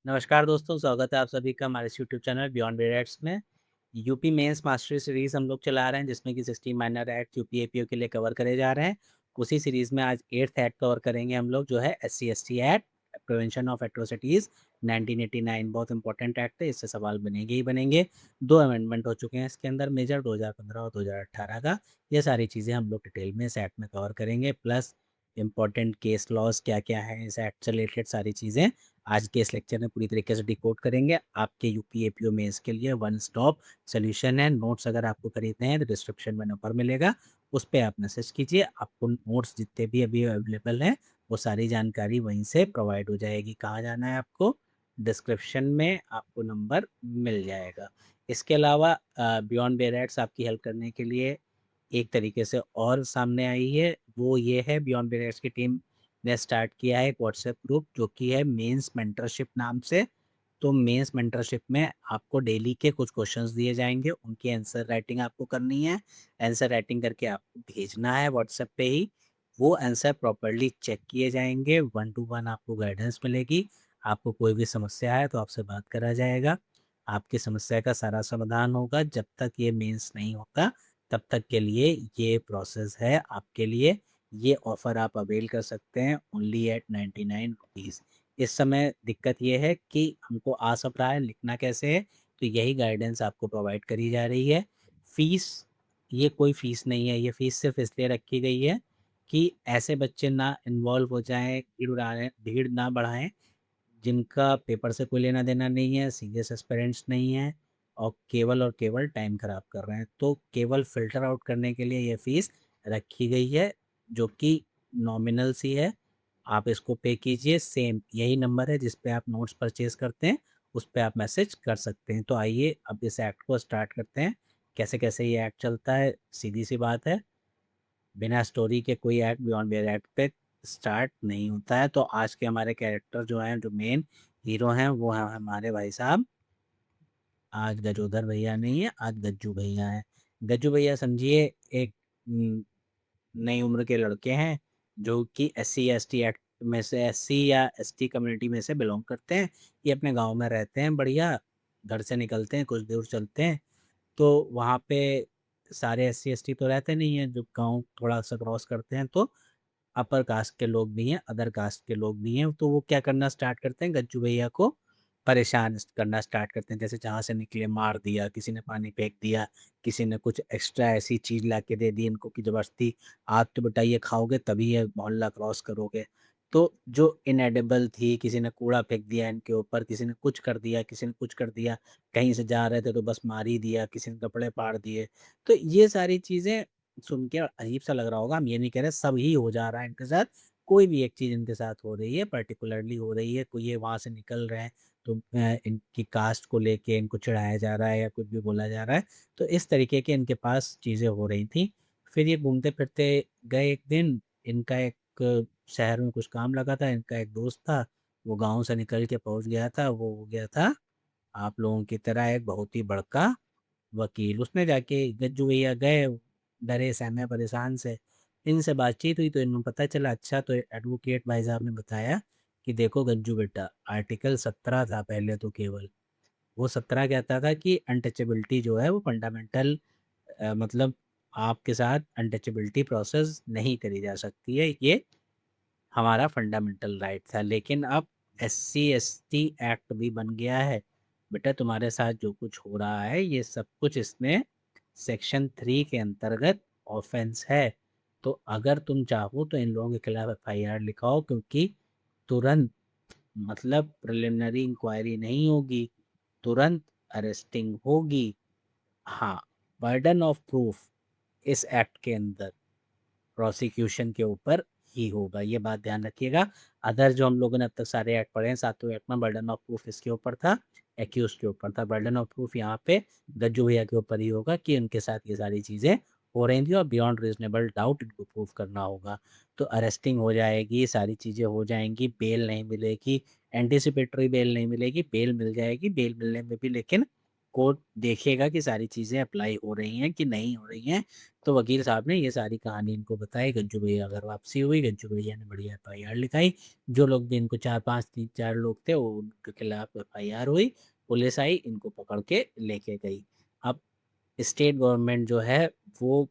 नमस्कार दोस्तों, स्वागत है आप सभी का हमारे इस यूट्यूब चैनल बियॉन्ड बेरेट्स में। यूपी मेंस मास्टरी सीरीज़ हम लोग चला रहे हैं जिसमें कि 16 माइनर एक्ट यूपी एपीओ के लिए कवर करे जा रहे हैं। उसी सीरीज़ में आज 8th एक्ट कवर करेंगे हम लोग जो है SC ST act prevention of atrocities 1989 बहुत इंपॉर्टेंट एक्ट है, इससे सवाल बनेंगे ही बनेंगे। 2 अमेंडमेंट हो चुके हैं इसके अंदर मेजर 2015 और 2018 का। ये सारी चीज़ें हम लोग डिटेल में इस एक्ट में कवर करेंगे प्लस इम्पोर्टेंट केस लॉज़ क्या-क्या हैं इस एक्ट से रिलेटेड सारी चीज़ें आज के इस लेक्चर में पूरी तरीके से डिकोड करेंगे। आपके यूपी एपीओ मेंस के लिए वन स्टॉप सॉल्यूशन है। नोट्स अगर आपको खरीदने हैं तो डिस्क्रिप्शन में नंबर मिलेगा, उस पे आप मैसेज कीजिए। आपको नोट्स जितने भी अभी अवेलेबल हैं, वो सारी जानकारी वहीं से प्रोवाइड हो जाएगी। कहाँ जाना है आपको? डिस्क्रिप्शन में आपको नंबर मिल जाएगा। इसके अलावा बियॉन्ड बेरेट्स आपकी हेल्प करने के लिए एक तरीके से और सामने आई है, वो ये है बियॉन्ड बेरेट्स की टीम ने स्टार्ट किया है एक व्हाट्सएप ग्रुप जो कि है मेंस मेंटरशिप नाम से। तो मेंस मेंटरशिप में आपको डेली के कुछ क्वेश्चंस दिए जाएँगे, उनकी आंसर राइटिंग आपको करनी है। आंसर राइटिंग करके आपको भेजना है व्हाट्सएप पे ही। वो आंसर प्रॉपर्ली चेक किए जाएँगे, 1 टू 1 आपको गाइडेंस मिलेगी। आपको कोई भी समस्या है तो आपसे बात करा जाएगा। आपकी समस्या का सारा समाधान होगा। जब तक ये मेंस नहीं होता, तब तक के लिए ये प्रोसेस है आपके लिए। ये ऑफ़र आप अवेल कर सकते हैं ओनली एट 99 रुपीज़। इस समय दिक्कत ये है कि हमको आ सब रहा है, लिखना कैसे है? तो यही गाइडेंस आपको प्रोवाइड करी जा रही है। फ़ीस ये कोई फ़ीस नहीं है, ये फ़ीस सिर्फ़ इसलिए रखी गई है कि ऐसे बच्चे ना इन्वॉल्व हो जाएँ, भीड़ ना बढ़ाएँ जिनका पेपर से कोई लेना-देना नहीं है, सीरियस एस्पिरेंट्स नहीं हैं और केवल टाइम खराब कर रहे हैं। तो केवल फ़िल्टर आउट करने के लिए ये फ़ीस रखी गई है, जो कि नॉमिनल सी है। आप इसको पे कीजिए, सेम यही नंबर है जिस पे आप नोट्स परचेज़ करते हैं, उस पे आप मैसेज कर सकते हैं। तो आइए अब इस एक्ट को स्टार्ट करते हैं। कैसे-कैसे ये एक्ट चलता है, सीधी-सी बात है। बिना स्टोरी के कोई एक्ट बियॉन्ड बेयर एक्ट पे स्टार्ट नहीं होता है। तो आज के हमारे कैरेक्टर जो हैं, जो मेन हीरो हैं, वो हैं हमारे भाई साहब। आज गजोधर भैया नहीं है, आज गज्जू भैया हैं। गज्जू भैया समझिए एक नई उम्र के लड़के हैं, जो कि एससी एसटी एक्ट में से एससी या एसटी कम्युनिटी में से बिलॉन्ग करते हैं। ये अपने गाँव में रहते हैं बढ़िया, घर से निकलते हैं, कुछ दूर चलते हैं तो वहाँ पे सारे एससी-एसटी तो रहते नहीं हैं, जब गाँव थोड़ा-सा क्रॉस करते हैं तो अपर कास्ट के लोग भी हैं, अदर कास्ट के लोग भी हैं, तो वो क्या करना स्टार्ट करते हैं, गज्जू भैया को परेशान करना स्टार्ट करते हैं। जैसे जहाँ से निकले मार दिया, किसी ने पानी फेंक दिया, किसी ने कुछ एक्स्ट्रा ऐसी चीज़ ला के दे दी इनको कि ज़बरदस्ती आज तो बेटा ये खाओगे तभी ये मोहल्ला क्रॉस करोगे। तो जो इनएडिबल थी, किसी ने कूड़ा फेंक दिया इनके ऊपर, किसी ने कुछ कर दिया, किसी ने कुछ कर दिया, कहीं से जा रहे थे तो बस मार ही दिया, किसी ने कपड़े फाड़ दिए। तो ये सारी चीज़ें सुन के अजीब-सा लग रहा होगा, हम ये नहीं कह रहे सब ही हो जा रहा है इनके साथ, कोई भी एक चीज़ इनके साथ हो रही है, पर्टिकुलरली हो रही है, कोई ये वहाँ से निकल रहे हैं, तो इनकी कास्ट को लेके इनको चिढ़ाया जा रहा है या कुछ भी बोला जा रहा है, तो इस तरीके के इनके पास चीज़ें हो रही थी। फिर ये घूमते-फिरते गए एक दिन, इनका एक शहर में कुछ काम लगा था, इनका एक दोस्त था, वो गाँव से निकल के पहुँच गया था, वो हो गया था आप लोगों की तरह एक बहुत ही बड़का वकील। उसने जाके गज्जू भैया गए डरे-सहमे परेशान से, इनसे बातचीत हुई तो इन्हें पता चला अच्छा तो एडवोकेट भाई साहब ने बताया कि देखो गज्जू बेटा आर्टिकल 17 था पहले तो केवल, वो 17 कहता था कि अनटचेबिलिटी जो है वो फंडामेंटल मतलब आपके साथ अनटचेबिलिटी प्रोसेस नहीं करी जा सकती है, ये हमारा फंडामेंटल राइट था। लेकिन अब एससी-एसटी एक्ट भी बन गया है। बेटा तुम्हारे साथ जो कुछ हो रहा है ये सब कुछ इसमें सेक्शन 3 के अंतर्गत ऑफ़ेंस है। तो अगर तुम चाहो तो इन लोगों के खिलाफ एफआईआर लिखाओ क्योंकि तुरंत मतलब प्रिलिमिनरी इंक्वायरी नहीं होगी, तुरंत अरेस्टिंग होगी। हाँ, बर्डन ऑफ प्रूफ इस एक्ट के अंदर प्रोसिक्यूशन के ऊपर ही होगा, ये बात ध्यान रखिएगा। अदर जो हम लोगों ने अब तक सारे एक्ट पढ़े हैं, सातों एक्ट में बर्डन ऑफ प्रूफ इसके ऊपर था, एक्यूज़ के ऊपर था। बर्डन ऑफ प्रूफ यहाँ पे गज्जू भैया के ऊपर ही होगा कि उनके साथ ये सारी चीज़ें हो रही थी और बियॉन्ड रीज़नेबल डाउट इनको प्रूव करना होगा। तो अरेस्टिंग हो जाएगी, सारी चीज़ें हो जाएँगी, बेल नहीं मिलेगी, एंटीसिपेटरी बेल नहीं मिलेगी, बेल मिल जाएगी। बेल मिलने में भी लेकिन कोर्ट देखेगा कि सारी चीज़ें अप्लाई हो रही हैं कि नहीं हो रही हैं। तो वकील साहब ने ये सारी कहानी इनको बताई, गज्जू भैया घर वापसी हुई, गज्जू भैया ने बढ़िया एफआईआर लिखाई। जो लोग जिनको 4-5 3-4 लोग थे वो उनके खिलाफ एफआईआर हुई, पुलिस आई, इनको पकड़ के लेके गई। अब स्टेट गवर्नमेंट जो है वो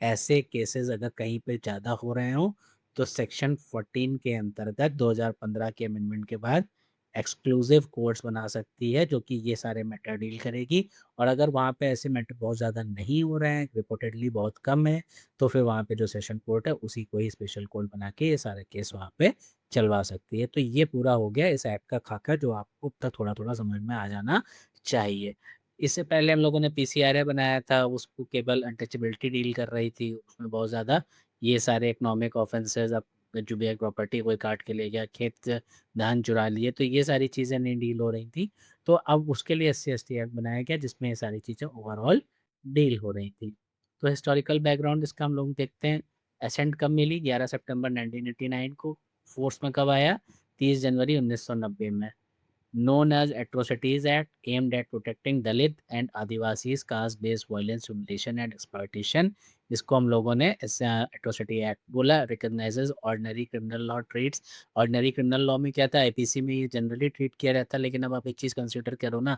ऐसे केसेस अगर कहीं पे ज़्यादा हो रहे हों, तो सेक्शन 14 के अंतर्गत 2015 के अमेंडमेंट के बाद एक्सक्लूसिव कोर्ट्स बना सकती है, जो कि ये सारे मैटर डील करेगी। और अगर वहाँ पे ऐसे मैटर बहुत ज़्यादा नहीं हो रहे हैं, रिपोर्टेडली बहुत कम है, तो फिर वहाँ पे जो सेशन कोर्ट है, उसी को ही स्पेशल कोर्ट बना के ये सारे केस वहाँ पे चलवा सकती है। तो ये पूरा हो गया इस एक्ट का खाका, जो आपको अब तक थोड़ा-थोड़ा समझ में आ जाना चाहिए। इससे पहले हम लोगों ने पीसीआरए बनाया था, उसको केवल अनटचेबिलिटी डील कर रही थी, उसमें बहुत ज़्यादा ये सारे इकोनॉमिक ऑफेंसेस, अब जो भी है प्रॉपर्टी कोई काट के ले गया, खेत से धान चुरा लिए, तो ये सारी चीज़ें नहीं डील हो रही थी। तो अब उसके लिए एससी-एसटी एक्ट बनाया गया, जिसमें ये सारी चीज़ें ओवरऑल डील हो रही थी। तो हिस्टोरिकल बैकग्राउंड इसका हम लोग देखते हैं। एसेंट कब मिली? 11 सितंबर 1989 को। फ़ोर्स में कब आया? 30 जनवरी 1990 में। known as Atrocities Act, aimed at protecting Dalit and Adivasis caste-based violence, humiliation and exploitation. इसको हम लोगों ने एट्रोसिटी एक्ट बोला। Recognises ordinary criminal law treats. Ordinary criminal law में क्या था, आईपीसी में ये जनरली ट्रीट किया रहता है, लेकिन अब आप एक चीज़ कंसिडर करो ना,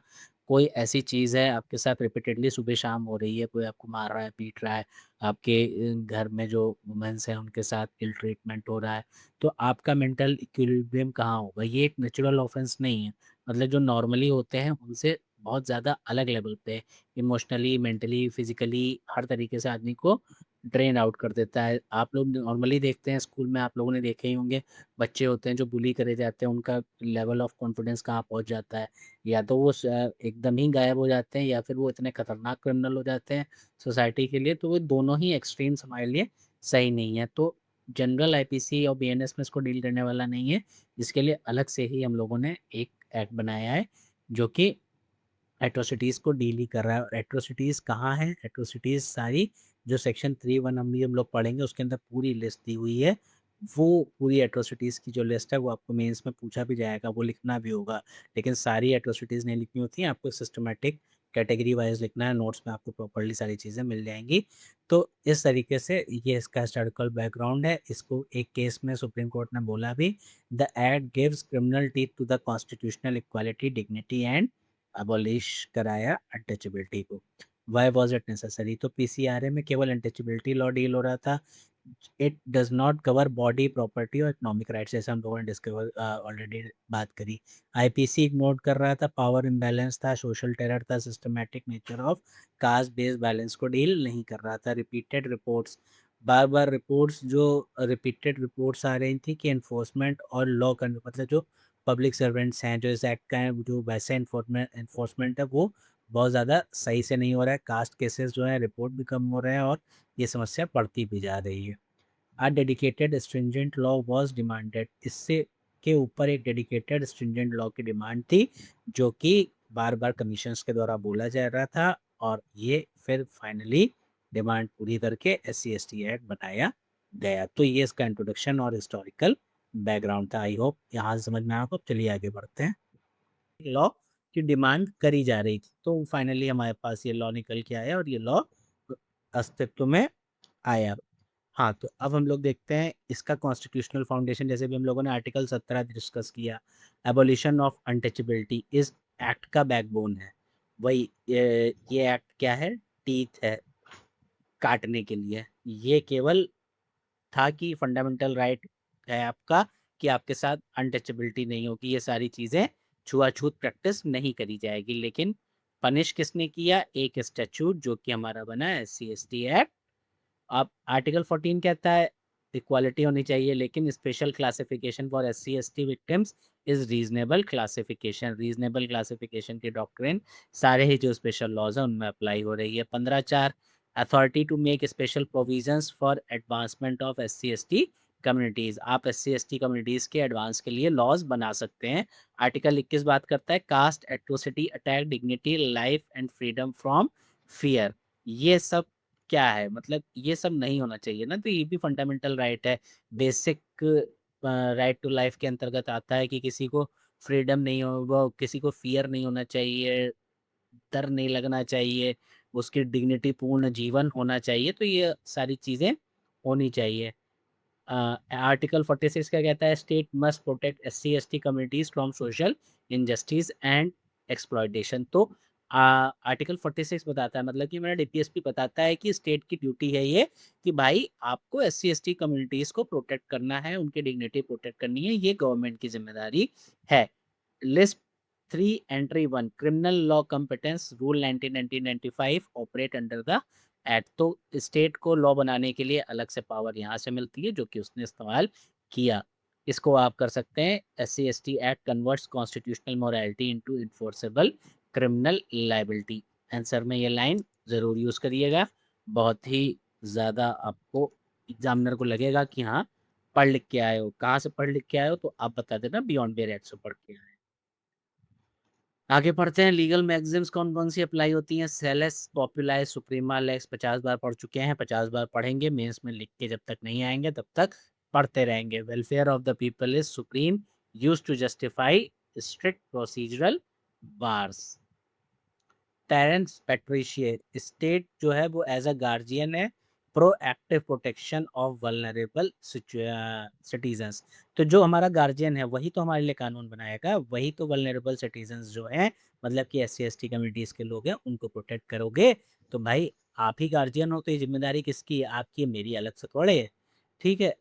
कोई ऐसी चीज़ है आपके साथ रिपीटेडली सुबह शाम हो रही है, कोई आपको मार रहा है, पीट रहा है, आपके घर में जो वुमेन्स हैं उनके साथ इल ट्रीटमेंट हो रहा है, तो आपका मेंटल इक्विलिब्रियम कहाँ होगा? ये एक नेचुरल ऑफेंस नहीं है। मतलब जो नॉर्मली होते हैं उनसे बहुत ज़्यादा अलग लेवल पे इमोशनली, मेंटली, फिज़िकली हर तरीके से आदमी को ड्रेन आउट कर देता है। आप लोग नॉर्मली देखते हैं स्कूल में, आप लोगों ने देखे ही होंगे, बच्चे होते हैं जो बुली करे जाते हैं, उनका लेवल ऑफ कॉन्फिडेंस कहाँ पहुँच जाता है। या तो वो एकदम ही गायब हो जाते हैं, या फिर वो इतने खतरनाक क्रिमिनल हो जाते हैं सोसाइटी के लिए, तो वो दोनों ही एक्सट्रीम्स हमारे लिए सही नहीं है। तो जनरल आईपीसी और बीएनएस में इसको डील करने वाला नहीं है। इसके लिए अलग से ही हम लोगों ने एक एक्ट बनाया है, जो कि एट्रोसिटीज़ को डील ही कर रहा है। और एट्रोसिटीज़ कहाँ हैं? एट्रोसिटीज़ सारी जो सेक्शन 3(1) हम लोग पढ़ेंगे, उसके अंदर पूरी लिस्ट दी हुई है। वो पूरी एट्रोसिटीज़ की जो लिस्ट है वो आपको मेंस में पूछा भी जाएगा, वो लिखना भी होगा। लेकिन सारी एट्रोसिटीज़ नहीं लिखनी होती हैं, आपको सिस्टमैटिक कैटेगरी वाइज़ लिखना है, नोट्स में आपको प्रॉपर्ली सारी चीज़ें मिल जाएँगी। तो इस तरीके से ये इसका हिस्टोरिकल बैकग्राउंड है। इसको एक केस में सुप्रीम कोर्ट ने बोला भी, the act gives criminal teeth to the constitutional equality, dignity and abolish कराया अनटचेबिलिटी को। Why was it necessary? तो पीसीआरए में केवल अनटचेबिलिटी लॉ डील हो रहा था। It does not cover body, property और इकोनॉमिक राइट्स, जैसे हम लोगों ने ऑलरेडी बात करी। आईपीसी इग्नोर कर रहा था, पावर इम्बैलेंस था, सोशल टेरर था, systematic nature of caste based violence को डील नहीं कर रहा था। रिपीटेड रिपोर्ट्स, बार-बार रिपोर्ट्स जो रिपीटेड रिपोर्ट्स आ रही थी कि एनफोर्समेंट और लॉ मतलब जो पब्लिक सर्वेंट्स हैं, जो इस एक्ट का है, जो वैसे एनफोर्समेंट है, वो बहुत ज़्यादा सही से नहीं हो रहा है। कास्ट केसेस जो है रिपोर्ट भी कम हो रहे हैं, और ये समस्या बढ़ती भी जा रही है। A dedicated stringent law was demanded. इससे के ऊपर एक डेडिकेटेड स्ट्रिंजेंट लॉ की डिमांड थी, जो कि बार-बार कमीशंस के द्वारा बोला जा रहा था, और ये फिर फाइनली डिमांड पूरी करके एससी-एसटी एक्ट बनाया गया। तो ये इसका इंट्रोडक्शन और हिस्टोरिकल बैकग्राउंड था। आई होप यहाँ से समझ में आया हो। अब चलिए आगे बढ़ते हैं। लॉ की डिमांड करी जा रही थी, तो फाइनली हमारे पास ये लॉ निकल के आया, और ये लॉ अस्तित्व में आया। हाँ, तो अब हम लोग देखते हैं इसका कॉन्स्टिट्यूशनल फाउंडेशन। जैसे भी हम लोगों ने आर्टिकल 17 डिस्कस किया, एबॉलिशन ऑफ अनटचेबिलिटी इस एक्ट का बैकबोन है। वही ये एक्ट क्या है? टीथ है काटने के लिए। ये केवल था कि फंडामेंटल राइट है आपका, कि आपके साथ अनटचेबिलिटी नहीं होगी, ये सारी चीज़ें छुआ-छूत प्रैक्टिस नहीं करी जाएगी। लेकिन पनिश किसने किया? एक स्टैट्यूट जो कि हमारा बना है एससी-एसटी एक्ट। अब आर्टिकल 14 कहता है इक्वालिटी होनी चाहिए, लेकिन special classification for SC-ST victims is reasonable classification. Reasonable classification की डॉक्ट्रिन सारे ही जो स्पेशल लॉज़ हैं उनमें अप्लाई हो रही है। 15(4) authority to make special provisions for advancement of SC ST communities. आप एससी-एसटी कम्युनिटीज़ के एडवांस के लिए लॉज़ बना सकते हैं। आर्टिकल 21 बात करता है caste atrocity attack dignity life and freedom from fear. ये सब क्या है? मतलब ये सब नहीं होना चाहिए ना, तो ये भी फंडामेंटल राइट है। बेसिक राइट टू लाइफ के अंतर्गत आता है कि किसी को फ्रीडम नहीं हो, वो किसी को फ़ियर नहीं होना चाहिए, डर नहीं लगना चाहिए, उसकी डिग्निटी पूर्ण जीवन होना चाहिए, तो ये सारी चीज़ें होनी चाहिए। आर्टिकल 46 क्या कहता है? State must protect SC ST communities from social injustice and exploitation. तो आर्टिकल 46 बताता है, मतलब कि मेरा डीपीएसपी बताता है कि स्टेट की ड्यूटी है ये कि भाई आपको एससी/एसटी कम्युनिटीज़ को प्रोटेक्ट करना है, उनकी डिग्निटी प्रोटेक्ट करनी है, ये गवर्नमेंट की ज़िम्मेदारी है। List 3 entry 1 criminal law competence rule 1995 operate under the act. तो स्टेट को लॉ बनाने के लिए अलग से पावर यहाँ से मिलती है, जो कि उसने इस्तेमाल किया। इसको आप कर सकते हैं, SC ST act converts constitutional morality into enforceable criminal liability. Answer में ये लाइन ज़रूर यूज़ करिएगा। बहुत ही ज़्यादा आपको एग्जामिनर को लगेगा कि हाँ, पढ़ लिख के आए हो। कहाँ से पढ़ लिख के आए हो? तो आप बता देना बियॉन्ड बेयर एक्ट से पढ़ के आए हैं। आगे पढ़ते हैं, लीगल मैगज़िम्स कौन-कौन सी अप्लाई होती हैं? सेलेस, पॉपुलाइ, सुप्रीमा, लेक्स 50 बार पढ़ चुके हैं, 50 बार पढ़ेंगे, मेंस में लिख के जब तक नहीं आएँगे तब तक पढ़ते रहेंगे। Welfare of the people is supreme, used to justify strict procedural bars. Parens patriae, state जो है वो एज अ गार्जियन है, proactive protection of vulnerable citizens. तो जो हमारा गार्जियन है वही तो हमारे लिए कानून बनाएगा, वही तो वल्नरेबल सिटीजन्स जो हैं, मतलब कि एससी एसटी कम्युनिटीज़ के लोग हैं, उनको प्रोटेक्ट करोगे। तो भाई आप ही गार्जियन हो, तो ये जिम्मेदारी किसकी है? आपकी है, मेरी अलग से थोड़े है। ठीक है,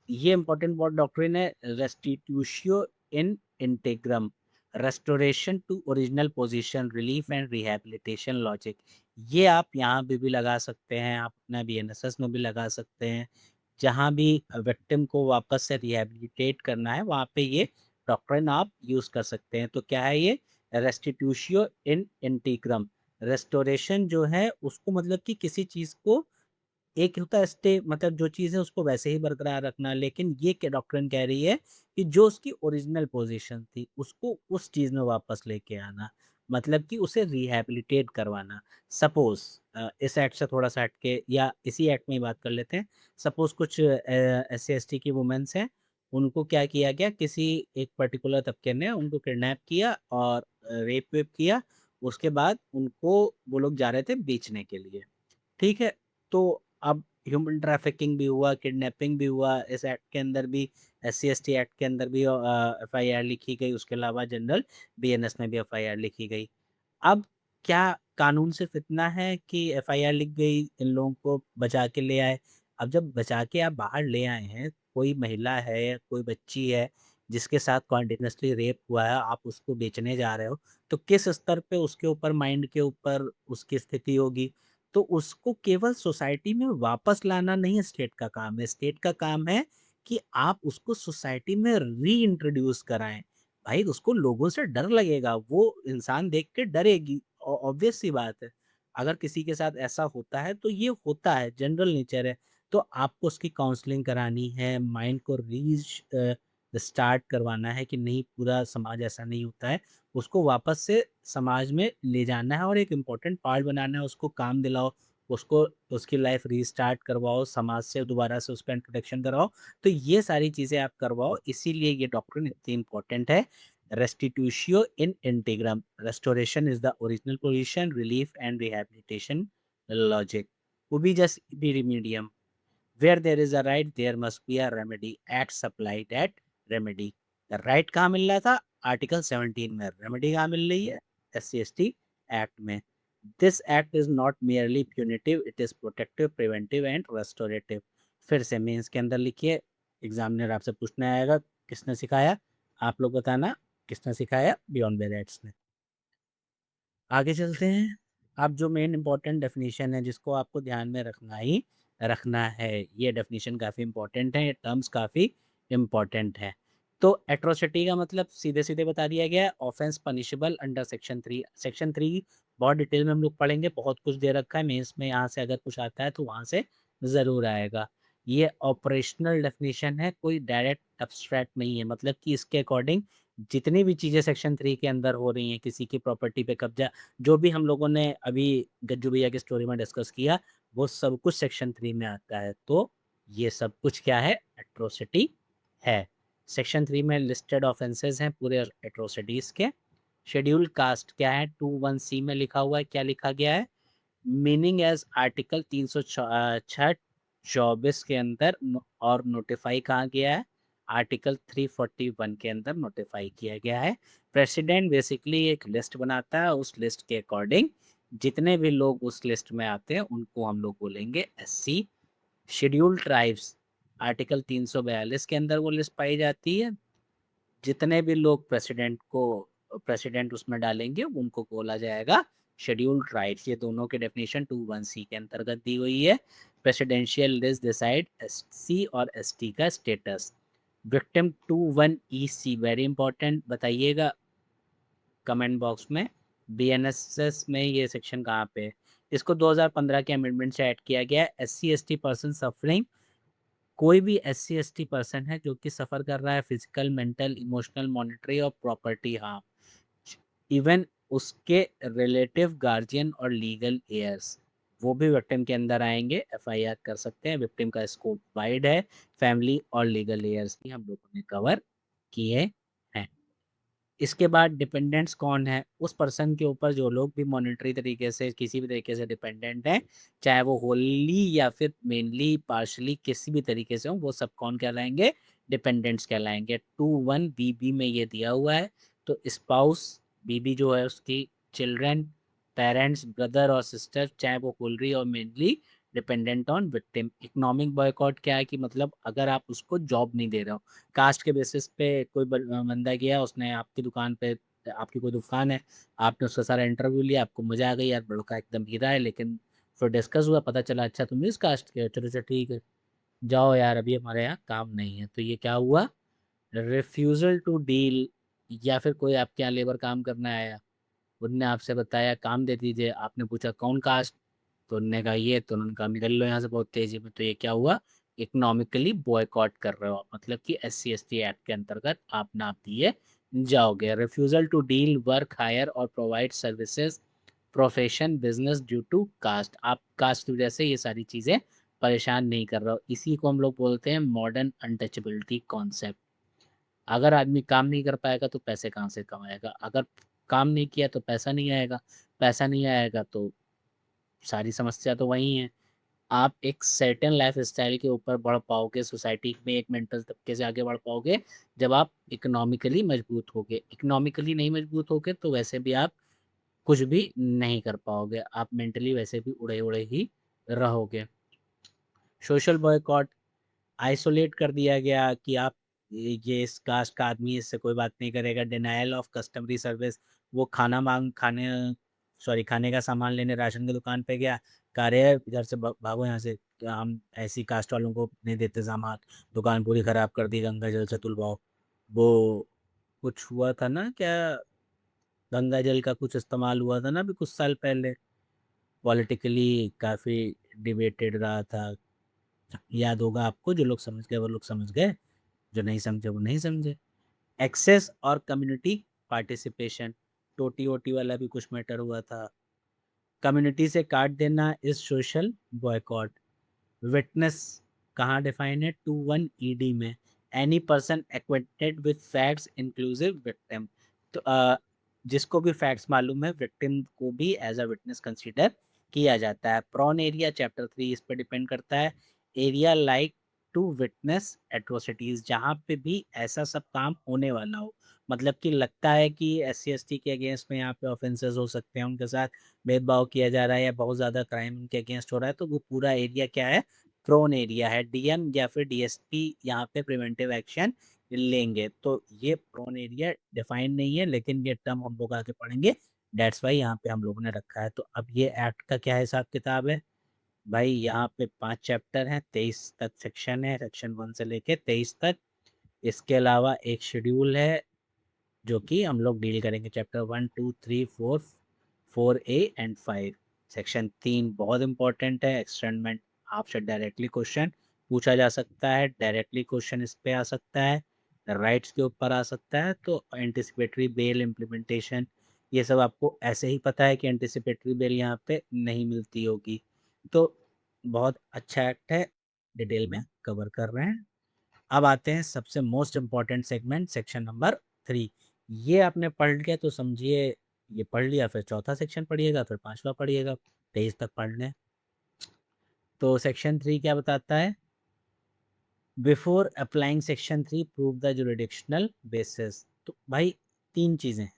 ये इम्पोर्टेंट बहुत डॉक्ट्रिन है, restitutio in integrum, restoration to original position, relief and rehabilitation logic. ये आप यहाँ पे भी लगा सकते हैं, आप अपना बीएनएसएस में भी लगा सकते हैं। जहाँ भी विक्टिम को वापस से रिहैबिलिटेट करना है, वहाँ पे ये डॉक्ट्रिन आप यूज़ कर सकते हैं। तो क्या है ये? रेस्टिट्यूशियो इन इंटीग्रम। रेस्टोरेशन जो है उसको मतलब कि किसी चीज़ को, एक होता है स्टे, मतलब जो चीज़ है उसको वैसे ही बरकरार रखना, लेकिन ये क्या डॉक्ट्रिन कह रही है कि जो उसकी ओरिजिनल पोजीशन थी उसको उस चीज़ में वापस लेके आना, मतलब कि उसे रिहैबिलिटेट करवाना। सपोज इस एक्ट से थोड़ा सा हट के या इसी एक्ट में ही बात कर लेते हैं। सपोज कुछ एस सी एस टी की वुमेन्स हैं, उनको क्या किया गया, किसी एक पर्टिकुलर तबके ने उनको किडनैप किया और रेप वेप किया। उसके बाद उनको वो लोग जा रहे थे बेचने के लिए। ठीक है? तो अब ह्यूमन ट्रैफिकिंग भी हुआ, किडनैपिंग भी हुआ, इस एक्ट के अंदर भी, एससी/एसटी एक्ट के अंदर भी एफआईआर लिखी गई, उसके अलावा जनरल बीएनएस में भी एफआईआर लिखी गई। अब क्या कानून सिर्फ़ इतना है कि एफआईआर लिख गई, इन लोगों को बचा के ले आए। अब जब बचा के आप बाहर ले आए हैं, कोई महिला है, कोई बच्ची है, जिसके साथ कॉन्टिन्यूअसली रेप हुआ है, आप उसको बेचने जा रहे हो, तो किस स्तर पे उसके ऊपर, माइंड के ऊपर उसकी स्थिति होगी। तो उसको केवल सोसाइटी में वापस लाना नहीं स्टेट का काम है। स्टेट का काम है कि आप उसको सोसाइटी में रीइंट्रोड्यूस कराएँ। भाई उसको लोगों से डर लगेगा, वो इंसान देख के डरेगी, ऑब्वियस सी बात है। अगर किसी के साथ ऐसा होता है तो ये होता है, जनरल नेचर है। तो आपको उसकी काउंसलिंग करानी है, माइंड को स्टार्ट करवाना है कि नहीं, पूरा समाज ऐसा नहीं होता है। उसको वापस से समाज में ले जाना है और एक इम्पोर्टेंट पार्ट बनाना है, उसको काम दिलाओ, उसको उसकी लाइफ रीस्टार्ट करवाओ, समाज से दोबारा से उसका इंट्रोडक्शन कराओ। तो ये सारी चीज़ें आप करवाओ, इसीलिए ये डॉक्ट्रिन इतनी इम्पोर्टेंट है। Restitutio in integrum, restoration is the original position, relief and rehabilitation logic. Ubi jus ibi remedium, where there is a right there must be a remedy, act supply that remedy. Right कहाँ मिल रहा था? Article 17 में। Remedy कहाँ मिल रही है? एससी/एसटी act में। This act is not merely punitive, it is protective, preventive and restorative. फिर से मेंस के अंदर लिखिए, एग्जामिनर आपसे पूछने आएगा, किसने सिखाया? आप लोग बताना, किसने सिखाया? बियॉन्ड बेरेट्स ने। आगे चलते हैं। अब जो मेन इम्पोर्टेंट डेफिनेशन है, जिसको आपको ध्यान में रखना ही रखना है, ये डेफिनेशन काफ़ी इम्पोर्टेंट है, ये टर्म्स काफ़ी इम्पोर्टेंट है। तो एट्रोसिटी का मतलब सीधे-सीधे बता दिया गया है, offence punishable under section 3। Section 3 बहुत डिटेल में हम लोग पढ़ेंगे, बहुत कुछ दे रखा है, मेंस में यहाँ से अगर कुछ आता है तो वहाँ से ज़रूर आएगा। ये ऑपरेशनल डेफिनेशन है, कोई डायरेक्ट एब्स्ट्रैक्ट नहीं है, मतलब कि इसके अकॉर्डिंग जितनी भी चीज़ें सेक्शन 3 के अंदर हो रही हैं, किसी की प्रॉपर्टी पे कब्ज़ा, जो भी हम लोगों ने अभी गज्जू भैया की स्टोरी में डिस्कस किया, वो सब कुछ सेक्शन 3 में आता है। तो ये सब कुछ क्या है? एट्रोसिटी है। सेक्शन 3 में लिस्टेड ऑफेंसेस हैं पूरे एट्रोसिटीज़ के। शेड्यूल कास्ट क्या है, 21C में लिखा हुआ है, क्या लिखा गया है, मीनिंग एज आर्टिकल 324 के अंदर और नोटिफाई कहा गया है, आर्टिकल 341 के अंदर नोटिफाई किया गया है। प्रेसिडेंट बेसिकली एक लिस्ट बनाता है, उस लिस्ट के अकॉर्डिंग जितने भी लोग उस लिस्ट में आते हैं उनको हम लोग बोलेंगे SC। शेड्यूल ट्राइब्स आर्टिकल 342 के अंदर वो लिस्ट पाई जाती है, जितने भी लोग प्रेसिडेंट उसमें डालेंगे उनको बोला जाएगा शेड्यूल्ड ट्राइब्स। ये दोनों के डेफिनेशन 21C के अंतर्गत दी हुई है। प्रेसिडेंशियल लिस्ट डिसाइड SC और ST का status. Victim 21EC very important, बताइएगा कमेंट बॉक्स में BNSS में ये सेक्शन कहाँ पे है। इसको 2015 के अमेंडमेंट से ऐड किया गया है। SC ST पर्सन सफरिंग, कोई भी SC ST पर्सन है जो कि सफ़र कर रहा है फिजिकल, मेंटल, इमोशनल, मॉनेटरी और प्रॉपर्टी हार्म, इवन उसके रिलेटिव गार्जियन और लीगल हेयर्स, वो भी विक्टिम के अंदर आएंगे, FIR कर सकते हैं। विक्टिम का स्कोप वाइड है, फैमिली और लीगल हेयर्स भी हम लोगों ने कवर किए हैं। इसके बाद डिपेंडेंट्स कौन है, उस पर्सन के ऊपर जो लोग भी मॉनेटरी तरीके से किसी भी तरीके से डिपेंडेंट हैं, चाहे वो होली या फिर मेनली पार्शली किसी भी तरीके से हो, वो सब कौन कहलाएंगे, डिपेंडेंट्स कहलाएंगे। 21BB में ये दिया हुआ है। तो स्पाउस, बीबी जो है उसकी चिल्ड्रन, पेरेंट्स, ब्रदर और सिस्टर, चाहे वो होलरी और mainly dependent on victim. Economic boycott क्या है कि मतलब अगर आप उसको जॉब नहीं दे रहे हो, कास्ट के बेसिस पे कोई बंदा गया, उसने आपकी दुकान पे, आपकी कोई दुकान है, आपने उसका सारा इंटरव्यू लिया, आपको मजा आ गई यार लड़का एकदम हीरा है, लेकिन फिर डिस्कस हुआ, पता चला अच्छा तुम इस कास्ट के हो, चलो चलो ठीक है, जाओ यार अभी हमारे यहाँ काम नहीं है। तो ये क्या हुआ, रिफ्यूजल टू डील। या फिर कोई आपके यहाँ लेबर काम करने आया, उनने आपसे बताया काम दे दीजिए, आपने पूछा कौन कास्ट, तो उनने कहा ये, तो उन्होंने कहा निकल लो यहाँ से बहुत तेजी में। तो ये क्या हुआ, इकोनॉमिकली बॉयकॉट कर रहे हो, मतलब कि SC ST एक्ट के अंतर्गत आप नाप दिए जाओगे। Refusal to deal, work, hire और provide services, profession, business due to caste, आप कास्ट की वजह से ये सारी चीज़ें परेशान नहीं कर रहे हो, इसी को हम लोग बोलते हैं मॉडर्न अनटचेबिलिटी कॉन्सेप्ट। अगर आदमी काम नहीं कर पाएगा तो पैसे कहाँ से कमाएगा, अगर काम नहीं किया तो पैसा नहीं आएगा, पैसा नहीं आएगा तो सारी समस्या तो वही है। आप एक सर्टेन लाइफ स्टाइल के ऊपर बढ़ पाओगे, सोसाइटी में एक मेंटल तबके से आगे बढ़ पाओगे जब आप इकोनॉमिकली मजबूत होगे। इकोनॉमिकली नहीं मजबूत होगे तो वैसे भी आप कुछ भी नहीं कर पाओगे, आप मेंटली वैसे भी उड़े उड़े ही रहोगे। सोशल बॉयकॉट, आइसोलेट कर दिया गया कि आप ये इस कास्ट का आदमी, इससे कोई बात नहीं करेगा। डिनायल ऑफ कस्टमरी सर्विस, वो खाने सॉरी खाने का सामान लेने राशन की दुकान पे गया, कह रहे हैं इधर से भागो यहाँ से, क्या हम ऐसी कास्ट वालों को नहीं देते सामान, दुकान पूरी खराब कर दी, गंगा जल से तुलवाओ। वो कुछ हुआ था ना क्या, गंगा जल का कुछ इस्तेमाल हुआ था ना अभी कुछ साल पहले, पॉलिटिकली काफ़ी डिबेटेड रहा था, याद होगा आपको, जो लोग समझ गए वो लोग समझ गए, जो नहीं समझे वो नहीं समझे। एक्सेस और कम्युनिटी पार्टिसिपेशन, टोटी वोटी वाला भी कुछ मैटर हुआ था। कम्युनिटी से काट देना इज सोशल बॉयकॉट। विटनेस कहाँ डिफाइन है, 21ED में, any person acquainted with facts inclusive victim. तो जिसको भी फैक्ट्स मालूम है, विक्टिम को भी एज अ विटनेस कंसीडर किया जाता है। प्रॉन एरिया चैप्टर 3 इस पर डिपेंड करता है। Area like to witness atrocities, जहाँ पे भी ऐसा सब काम होने वाला हो, मतलब कि लगता है कि SC ST के अगेंस्ट में यहाँ पे ऑफेंसेस हो सकते हैं, उनके साथ भेदभाव किया जा रहा है या बहुत ज़्यादा क्राइम उनके अगेंस्ट हो रहा है, तो वो पूरा एरिया क्या है, प्रोन एरिया है। DM या फिर DSP यहाँ पे प्रिवेंटिव एक्शन लेंगे। तो ये प्रोन एरिया डिफाइन नहीं है, लेकिन ये टर्म हम लोग आगे पढ़ेंगे, डेट्स वाई यहाँ पे हम लोगों ने रखा है। तो अब ये एक्ट का क्या हिसाब किताब है भाई, यहाँ पे 5 चैप्टर हैं, 23 तक सेक्शन है, सेक्शन 1 से लेके 23 तक। इसके अलावा एक शेड्यूल है जो कि हम लोग डील करेंगे, चैप्टर 1 2 3 4, 4A एंड 5। सेक्शन 3 बहुत इंपॉर्टेंट है, एक्सटेंडमेंट आपसे डायरेक्टली क्वेश्चन पूछा जा सकता है, डायरेक्टली क्वेश्चन इस पे आ सकता है, राइट्स के ऊपर आ सकता है। तो एंटिसिपेटरी बेल इम्प्लीमेंटेशन, ये सब आपको ऐसे ही पता है कि एंटिसिपेटरी बेल यहाँ पे नहीं मिलती होगी। तो बहुत अच्छा एक्ट है, डिटेल में कवर कर रहे हैं। अब आते हैं सबसे most important segment, section number 3। ये आपने पढ़ लिया तो समझिए ये पढ़ लिया, फिर चौथा सेक्शन पढ़िएगा, फिर पांचवा पढ़िएगा, 23 तक पढ़ लें। तो सेक्शन 3 क्या बताता है? Before applying section 3 prove the jurisdictional basis. तो भाई तीन चीज़ें हैं,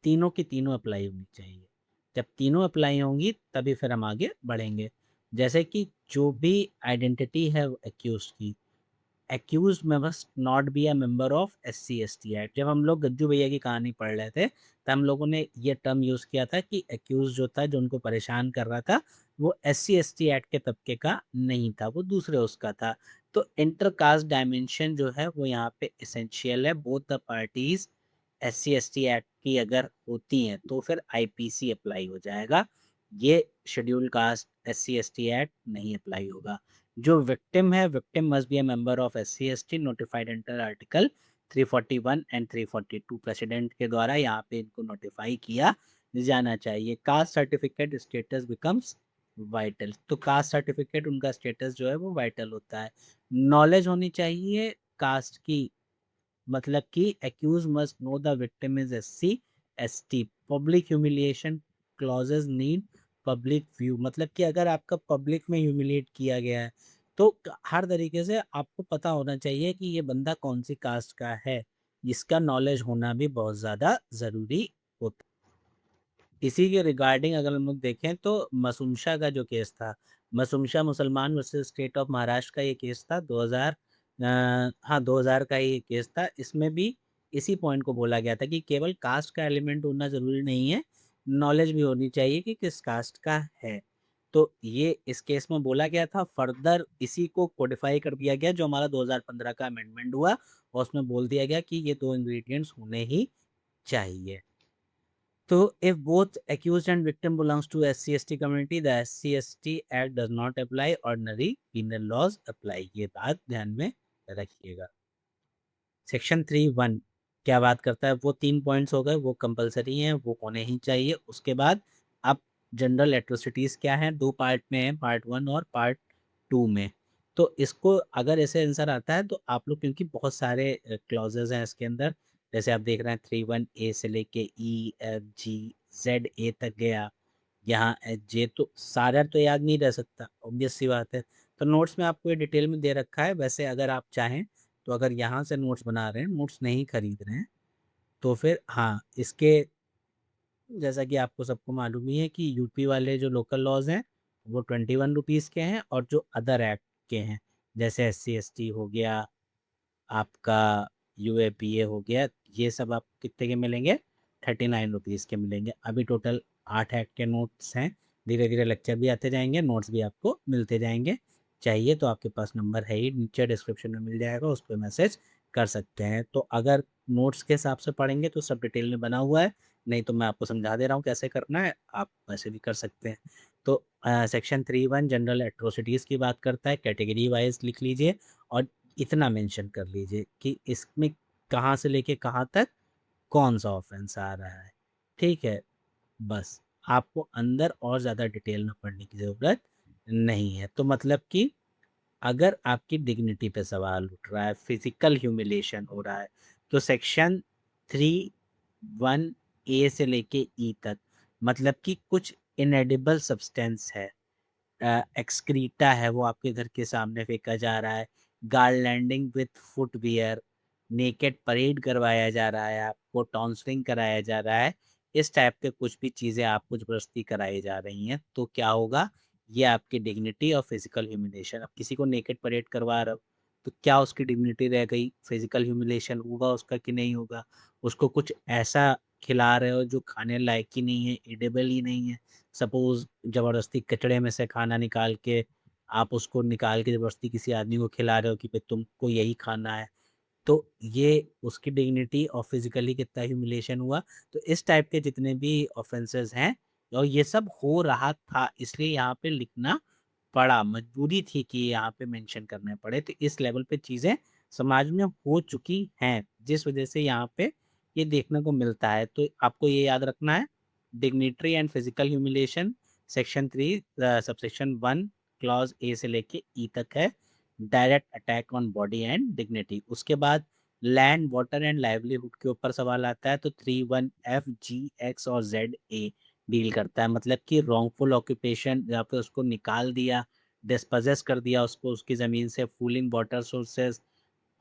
तीनों की तीनों अप्लाई होनी चाहिए। जब तीनों अप्लाई होंगी तभी फिर हम आगे बढ़ेंगे। जैसे कि जो भी आइडेंटिटी है एक्यूज की, एक्यूज में must not be a member of SC ST act. जब हम लोग गज्जू भैया की कहानी पढ़ रहे थे तो हम लोगों ने ये टर्म यूज़ किया था कि एक्यूज जो था, जो उनको परेशान कर रहा था, वो SC ST एक्ट के तबके का नहीं था, वो दूसरे उसका था। तो इंटरकास्ट डायमेंशन जो है वो यहाँ पे इसेंशियल है। Both the parties SC ST act की अगर होती हैं तो फिर IPC अप्लाई हो जाएगा। ये schedule caste SC ST act नहीं अप्लाई होगा। जो विक्टिम है, victim must be a member of SC ST notified under article 341 and 342। President के द्वारा यहाँ पे इनको नोटिफाई किया जाना चाहिए। Caste certificate status becomes vital. तो कास्ट सर्टिफिकेट उनका स्टेटस जो है वो वाइटल होता है। नॉलेज होनी चाहिए कास्ट की, मतलब कि accused must know the victim is SC ST। Public humiliation clauses need public view. मतलब कि अगर आपका पब्लिक में ह्यूमिलिएट किया गया है तो हर तरीके से आपको पता होना चाहिए कि ये बंदा कौन सी कास्ट का है। इसका नॉलेज होना भी बहुत ज़्यादा ज़रूरी होता है। इसी के रिगार्डिंग अगर हम लोग देखें तो मसूमशा का जो केस था, मसूमशा मुसलमान वर्सेस स्टेट ऑफ महाराष्ट्र का ये केस था 2000, हाँ 2000 का ये केस था। इसमें भी इसी पॉइंट को बोला गया था कि केवल कास्ट का एलिमेंट होना ज़रूरी नहीं है, नॉलेज भी होनी चाहिए कि किस कास्ट का है। तो ये इस केस में बोला गया था। फर्दर इसी को कोडिफाई कर दिया गया जो हमारा 2015 का अमेंडमेंट हुआ, और उसमें बोल दिया गया कि ये दो इंग्रेडिएंट्स होने ही चाहिए। तो if both accused and victim belongs to SC ST community, the SC ST Act does not apply, ordinary penal laws apply। ये बात ध्यान में रखिएगा। सेक्शन 3(1) क्या बात करता है? वो 3 पॉइंट्स हो गए, वो कंपलसरी हैं, वो होने ही चाहिए। उसके बाद अब जनरल एट्रोसिटीज़ क्या हैं, 2 पार्ट में है, पार्ट 1 और पार्ट 2 में। तो इसको अगर ऐसे आंसर आता है तो आप लोग, क्योंकि बहुत सारे क्लॉजेज हैं इसके अंदर, जैसे आप देख रहे हैं 3(1)A से लेके EFGZA तक गया, यहाँ H J, तो सारा तो याद नहीं रह सकता, ऑब्वियस सी बात है। तो नोट्स में आपको ये डिटेल में दे रखा है। वैसे अगर आप चाहें तो अगर यहाँ से नोट्स बना रहे हैं, नोट्स नहीं खरीद रहे हैं, तो फिर हाँ इसके, जैसा कि आपको सबको मालूम ही है कि यूपी वाले जो लोकल लॉज हैं वो 21 रुपीज़ के हैं, और जो अदर एक्ट के हैं जैसे SC ST हो गया, आपका UAPA हो गया, ये सब आप कितने के मिलेंगे? 39 रुपीज़ के मिलेंगे। अभी टोटल 8 एक्ट के नोट्स हैं। धीरे धीरे लेक्चर भी आते जाएंगे, नोट्स भी आपको मिलते जाएंगे। चाहिए तो आपके पास नंबर है ही, नीचे डिस्क्रिप्शन में मिल जाएगा, उस पर मैसेज कर सकते हैं। तो अगर नोट्स के हिसाब से पढ़ेंगे तो सब डिटेल में बना हुआ है, नहीं तो मैं आपको समझा दे रहा हूँ कैसे करना है, आप वैसे भी कर सकते हैं। तो सेक्शन 3(1) जनरल एट्रोसिटीज़ की बात करता है, कैटेगरी वाइज लिख लीजिए और इतना मेंशन कर लीजिए कि इसमें कहाँ से लेके कहाँ तक कौन सा ऑफेंस आ रहा है। ठीक है, बस आपको अंदर और ज़्यादा डिटेल में पढ़ने की ज़रूरत नहीं है। तो मतलब कि अगर आपकी डिग्निटी पे सवाल उठ रहा है, फिजिकल ह्यूमिलेशन हो रहा है, तो सेक्शन 3(1)A से लेके E तक, मतलब कि कुछ इनएडिबल सब्सटेंस है, एक्सक्रीटा है, वो आपके घर के सामने फेंका जा रहा है, गार्लैंडिंग विथ फुटवियर, नेकेड परेड करवाया जा रहा है, आपको टॉन्सलिंग कराया जा रहा है, इस टाइप के कुछ भी चीज़ें आपको ज़बरदस्ती कराई जा रही हैं, तो क्या होगा? ये आपकी डिग्निटी और फिजिकल ह्यूमिलेशन। अब किसी को नेकेड परेड करवा रहे हो तो क्या उसकी डिग्निटी रह गई? फिजिकल ह्यूमिलेशन होगा उसका कि नहीं होगा? उसको कुछ ऐसा खिला रहे हो जो खाने लायक ही नहीं है, एडिबल ही नहीं है। सपोज़ ज़बरदस्ती कचड़े में से खाना निकाल के आप उसको निकाल के ज़बरदस्ती किसी आदमी को खिला रहे हो कि भाई तुमको यही खाना है, तो ये उसकी डिग्निटी और फिज़िकली कितना ह्यूमिलिएशन हुआ। तो इस टाइप के जितने भी ऑफ़ेंसेस हैं, और ये सब हो रहा था, इसलिए यहाँ पे लिखना पड़ा, मजबूरी थी कि यहाँ पे मेंशन करने पड़े। तो इस लेवल पे चीज़ें समाज में हो चुकी हैं, जिस वजह से यहाँ पे ये देखने को मिलता है। तो आपको ये याद रखना है, dignitary and physical humiliation section 3 subsection 1 clause A से लेके E तक है। Direct attack on body and dignity. उसके बाद लैंड, वाटर एंड लाइवलीहुड के ऊपर सवाल आता है तो 3(1) एफ, जी, एक्स और जेड ए डील करता है। मतलब कि रॉन्गफुल ऑक्यूपेशन, या फिर उसको निकाल दिया, डिस्पोजेस कर दिया उसको उसकी ज़मीन से, फूलिंग वाटर सोर्सेज,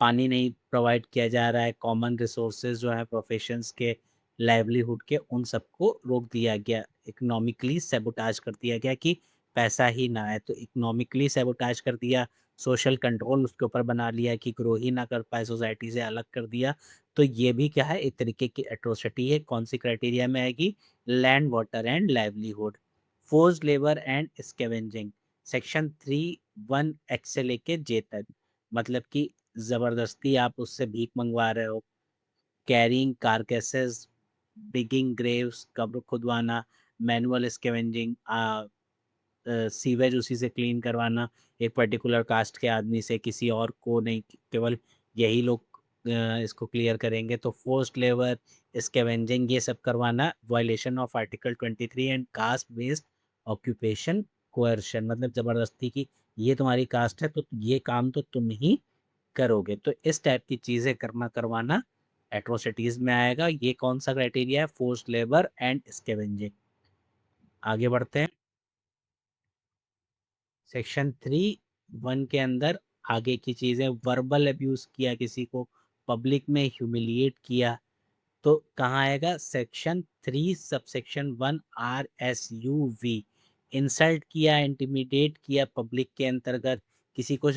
पानी नहीं प्रोवाइड किया जा रहा है, कॉमन रिसोर्सेज जो है प्रोफेशंस के, लाइवलीहुड के, उन सबको रोक दिया गया, इकोनॉमिकली सैबोटाज कर दिया गया कि पैसा ही ना आए। तो इकोनॉमिकली सैबोटाज कर दिया, सोशल कंट्रोल उसके ऊपर बना लिया कि ग्रो ही ना कर पाए, सोसाइटी से अलग कर दिया। तो ये भी क्या है, एक तरीके की एट्रोसिटी है। कौन सी क्राइटेरिया में आएगी? Land, water and livelihood. Forced labour and scavenging, section 3(1) x से लेके जे तक। मतलब कि ज़बरदस्ती आप उससे भीख मंगवा रहे हो, कैरिंग कारकैसेस, डिगिंग ग्रेव्स, कब्र खुदवाना, मैनुअल स्कैवेंजिंग, सीवेज उसी से क्लीन करवाना, एक पर्टिकुलर कास्ट के आदमी से, किसी और को नहीं, केवल यही लोग इसको क्लियर करेंगे। तो फोर्स्ड लेबर, स्कैवेंजिंग, ये सब करवाना violation of article 23 and caste based occupation coercion, मतलब ज़बरदस्ती की ये तुम्हारी कास्ट है तो ये काम तो तुम ही करोगे। तो इस टाइप की चीज़ें करवाना एट्रोसिटीज़ में आएगा। ये कौन सा क्राइटेरिया है? Forced labour and scavenging. आगे बढ़ते हैं। सेक्शन 3(1) के अंदर आगे की चीज़ें, वर्बल अब्यूज़ किया, किसी को पब्लिक में ह्यूमिलिएट किया, तो कहाँ आएगा? सेक्शन 3 सबसेक्शन 1 RSUV, इंसल्ट किया, इंटिमिडेट किया पब्लिक के अंतर्गत। किसी को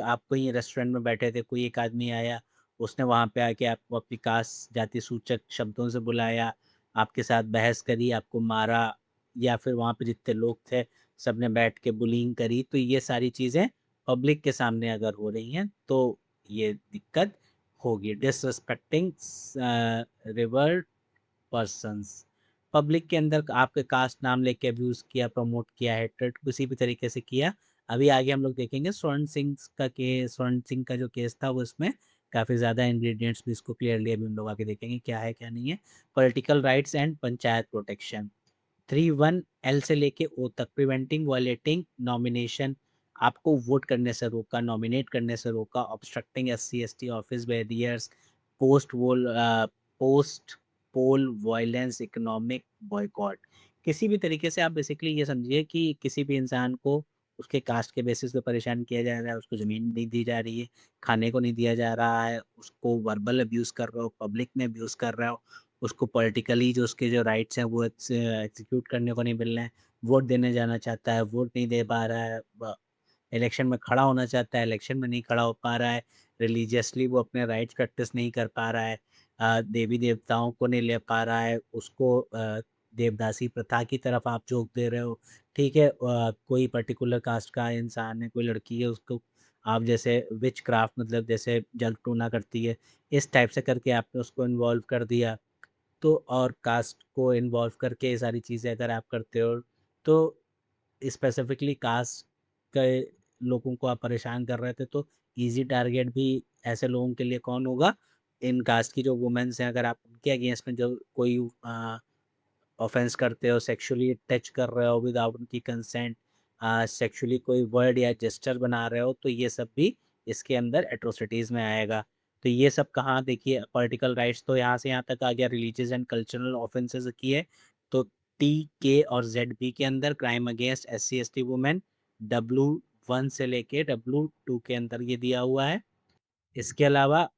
आप कहीं रेस्टोरेंट में बैठे थे, कोई एक आदमी आया, उसने वहाँ पे आके आपको अपनी कास्ट जाति सूचक शब्दों से बुलाया, आपके साथ बहस करी, आपको मारा, या फिर वहाँ पे जितने लोग थे सबने बैठ के बुलिंग करी, तो ये सारी चीज़ें पब्लिक के सामने अगर हो रही हैं तो ये दिक्कत होगी। डिसरिस्पेक्टिंग रिवर्ड पर्सन्स, पब्लिक के अंदर आपके कास्ट नाम लेके अब्यूज़ किया, प्रमोट किया, हेट्रेड किसी भी तरीके से किया। अभी आगे हम लोग देखेंगे स्वर्ण सिंह का जो केस था वो इसमें काफ़ी ज़्यादा इंग्रेडिएंट्स भी इसको क्लियरली अभी हम लोग आगे देखेंगे क्या है क्या नहीं है। Political rights and panchayat protection, 3(1) L से लेके ओ तक, प्रिवेंटिंग वायलेटिंग नॉमिनेशन, आपको वोट करने से रोका, नॉमिनेट करने से रोका, obstructing SC/ST office barriers, post वोल post poll violence, economic boycott. किसी भी तरीके से आप बेसिकली ये समझिए कि किसी भी इंसान को उसके कास्ट के बेसिस पे परेशान किया जा रहा है, उसको ज़मीन नहीं दी जा रही है, खाने को नहीं दिया जा रहा है, उसको वर्बल अब्यूज़ कर रहे हो, पब्लिक में अब्यूज़ कर रहे हो, उसको पॉलिटिकली जो उसके जो राइट्स हैं वो एग्जीक्यूट करने को नहीं मिल रहे हैं, वोट देने जाना चाहता है, वोट नहीं दे पा रहा है, इलेक्शन में खड़ा होना चाहता है, इलेक्शन में नहीं खड़ा हो पा रहा है, रिलीजियसली वो अपने राइट्स प्रैक्टिस नहीं कर पा रहा है, देवी देवताओं को नहीं ले पा रहा है, उसको देवदासी प्रथा की तरफ आप झोंक दे रहे हो। ठीक है, कोई पर्टिकुलर कास्ट का इंसान है, कोई लड़की है, उसको आप जैसे विच क्राफ्ट, मतलब जैसे जल टूना करती है, इस टाइप से करके आपने उसको इन्वॉल्व कर दिया। तो और कास्ट को इन्वॉल्व करके ये सारी चीज़ें अगर आप करते हो तो स्पेसिफिकली कास्ट के लोगों को आप परेशान कर रहे थे, तो इजी टारगेट भी ऐसे लोगों के लिए कौन होगा? इन कास्ट की जो वुमेन्स हैं, अगर आप उनके अगेंस्ट में जो कोई ऑफेंस करते हो, सेक्सुअली टच कर रहे हो विदाउट उनकी कंसेंट, सेक्सुअली कोई वर्ड या जेस्चर बना रहे हो, तो ये सब भी इसके अंदर एट्रोसिटीज़ में आएगा। तो ये सब कहाँ देखिए, पॉलिटिकल राइट्स तो यहाँ से यहाँ तक आ गया, रिलीजियस एंड कल्चरल ऑफेंसेस की है। तो टी, के और जेड बी के अंदर crime against SC/ST women, W1 से लेके W2 के अंदर ये दिया हुआ है। इसके अलावा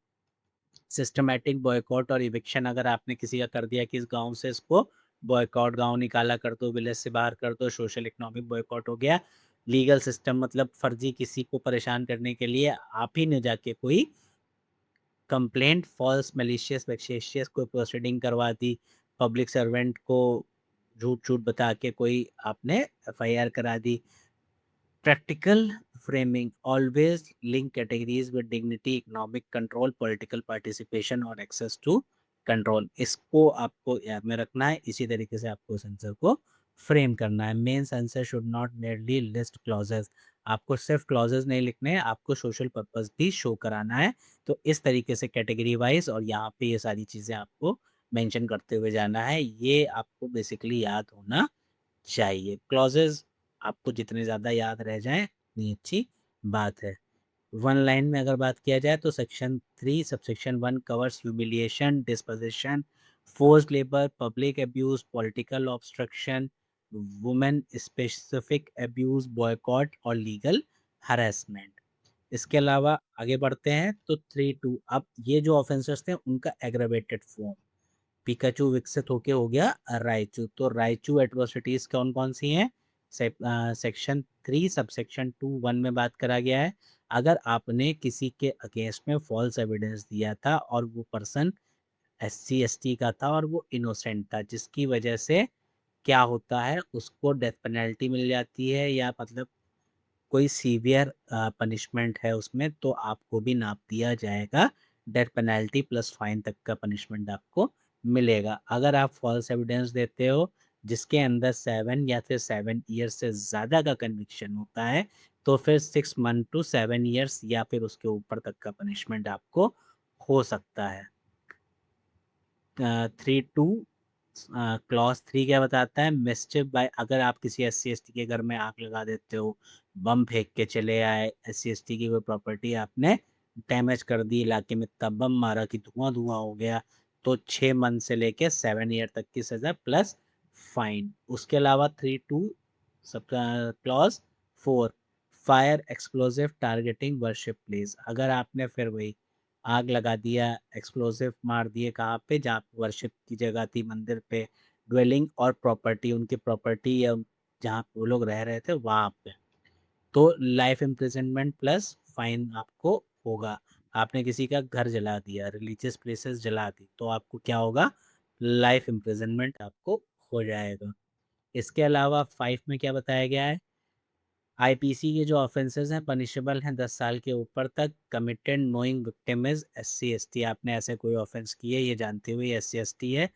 सिस्टमैटिक बॉयकॉट और इविक्शन, अगर आपने किसी का कर दिया कि इस गांव से इसको बॉयकॉट, गांव निकाला कर दो, विलेज से बाहर कर दो, सोशल इकोनॉमिक बॉयकॉट हो गया। लीगल सिस्टम, मतलब फर्जी किसी को परेशान करने के लिए आप ही ने जाके कोई कंप्लेंट, फॉल्स मैलिशियस वेक्सेशियस कोई प्रोसीडिंग करवा दी, पब्लिक सर्वेंट को झूठ झूठ बता के कोई आपने FIR करा दी। Practical framing, always link categories with dignity, economic control, political participation और एक्सेस टू कंट्रोल। इसको आपको याद में रखना है, इसी तरीके से आपको इस आंसर को फ्रेम करना है। Mains answer should not merely list clauses, आपको सिर्फ क्लॉजेस नहीं लिखने हैं, आपको सोशल पर्पस भी शो कराना है। तो इस तरीके से कैटेगरी वाइज और यहाँ पे ये सारी चीज़ें आपको मेंशन करते हुए जाना है, ये आपको बेसिकली याद होना चाहिए। क्लॉजेस आपको जितने ज़्यादा याद रह जाएँ उतनी अच्छी बात है। वन लाइन में अगर बात किया जाए तो section 3 subsection 1 covers humiliation, disposition, forced labour, public abuse, political obstruction, women specific abuse, boycott और लीगल हरासमेंट। इसके अलावा आगे बढ़ते हैं तो 3(2) अब ये जो ऑफेंसेस थे उनका एग्रावेटेड फॉर्म, पिकाचू विकसित होके हो गया राइचू। तो राइचू एट्रोसिटीज कौन कौन सी हैं? सेक्शन 3 सबसेक्शन 2(1) में बात करा गया है, अगर आपने किसी के अगेंस्ट में फॉल्स एविडेंस दिया था और वो पर्सन SC ST का था और वो इनोसेंट था, जिसकी वजह से क्या होता है, उसको डेथ पेनल्टी मिल जाती है या मतलब कोई सीवियर पनिशमेंट है उसमें, तो आपको भी नाप दिया जाएगा, डेथ पेनल्टी प्लस फाइन तक का पनिशमेंट आपको मिलेगा। अगर आप फॉल्स एविडेंस देते हो जिसके अंदर 7 या फिर 7 ईयर्स से ज़्यादा का कन्विक्शन होता है, तो फिर 6 मंथ टू 7 ईयर्स या फिर उसके ऊपर तक का पनिशमेंट आपको हो सकता है। 3(2) क्लॉज 3 क्या बताता है? मिसचिफ बाय, अगर आप किसी SC ST के घर में आग लगा देते हो, बम फेंक के चले आए, SC ST की कोई प्रॉपर्टी आपने डैमेज कर दी, इलाके में इतना बम मारा कि धुआं धुआं हो गया, तो 6 मंथ से लेके 7 ईयर तक की सजा प्लस फाइन। उसके अलावा 3(2) sub clause 4 fire explosive targeting worship place, अगर आपने फिर वही आग लगा दिया, एक्सप्लोसिव मार दिए कहाँ पे, जहाँ पे वर्शिप की जगह थी मंदिर पे, ड्वेलिंग और प्रॉपर्टी, उनकी प्रॉपर्टी या जहाँ पे वो लोग रह रहे थे वहाँ पे, तो लाइफ इम्प्रिजनमेंट प्लस फाइन आपको होगा। आपने किसी का घर जला दिया, रिलीजियस प्लेसेस जला दी, तो आपको क्या होगा? लाइफ इम्प्रिजनमेंट आपको हो जाएगा। इसके अलावा 5 में क्या बताया गया है? IPC के जो ऑफेंसेस हैं पनिशेबल हैं 10 साल के ऊपर तक, committed knowing victim is SC ST, आपने ऐसे कोई ऑफेंस किए ये जानते हुए SC ST है,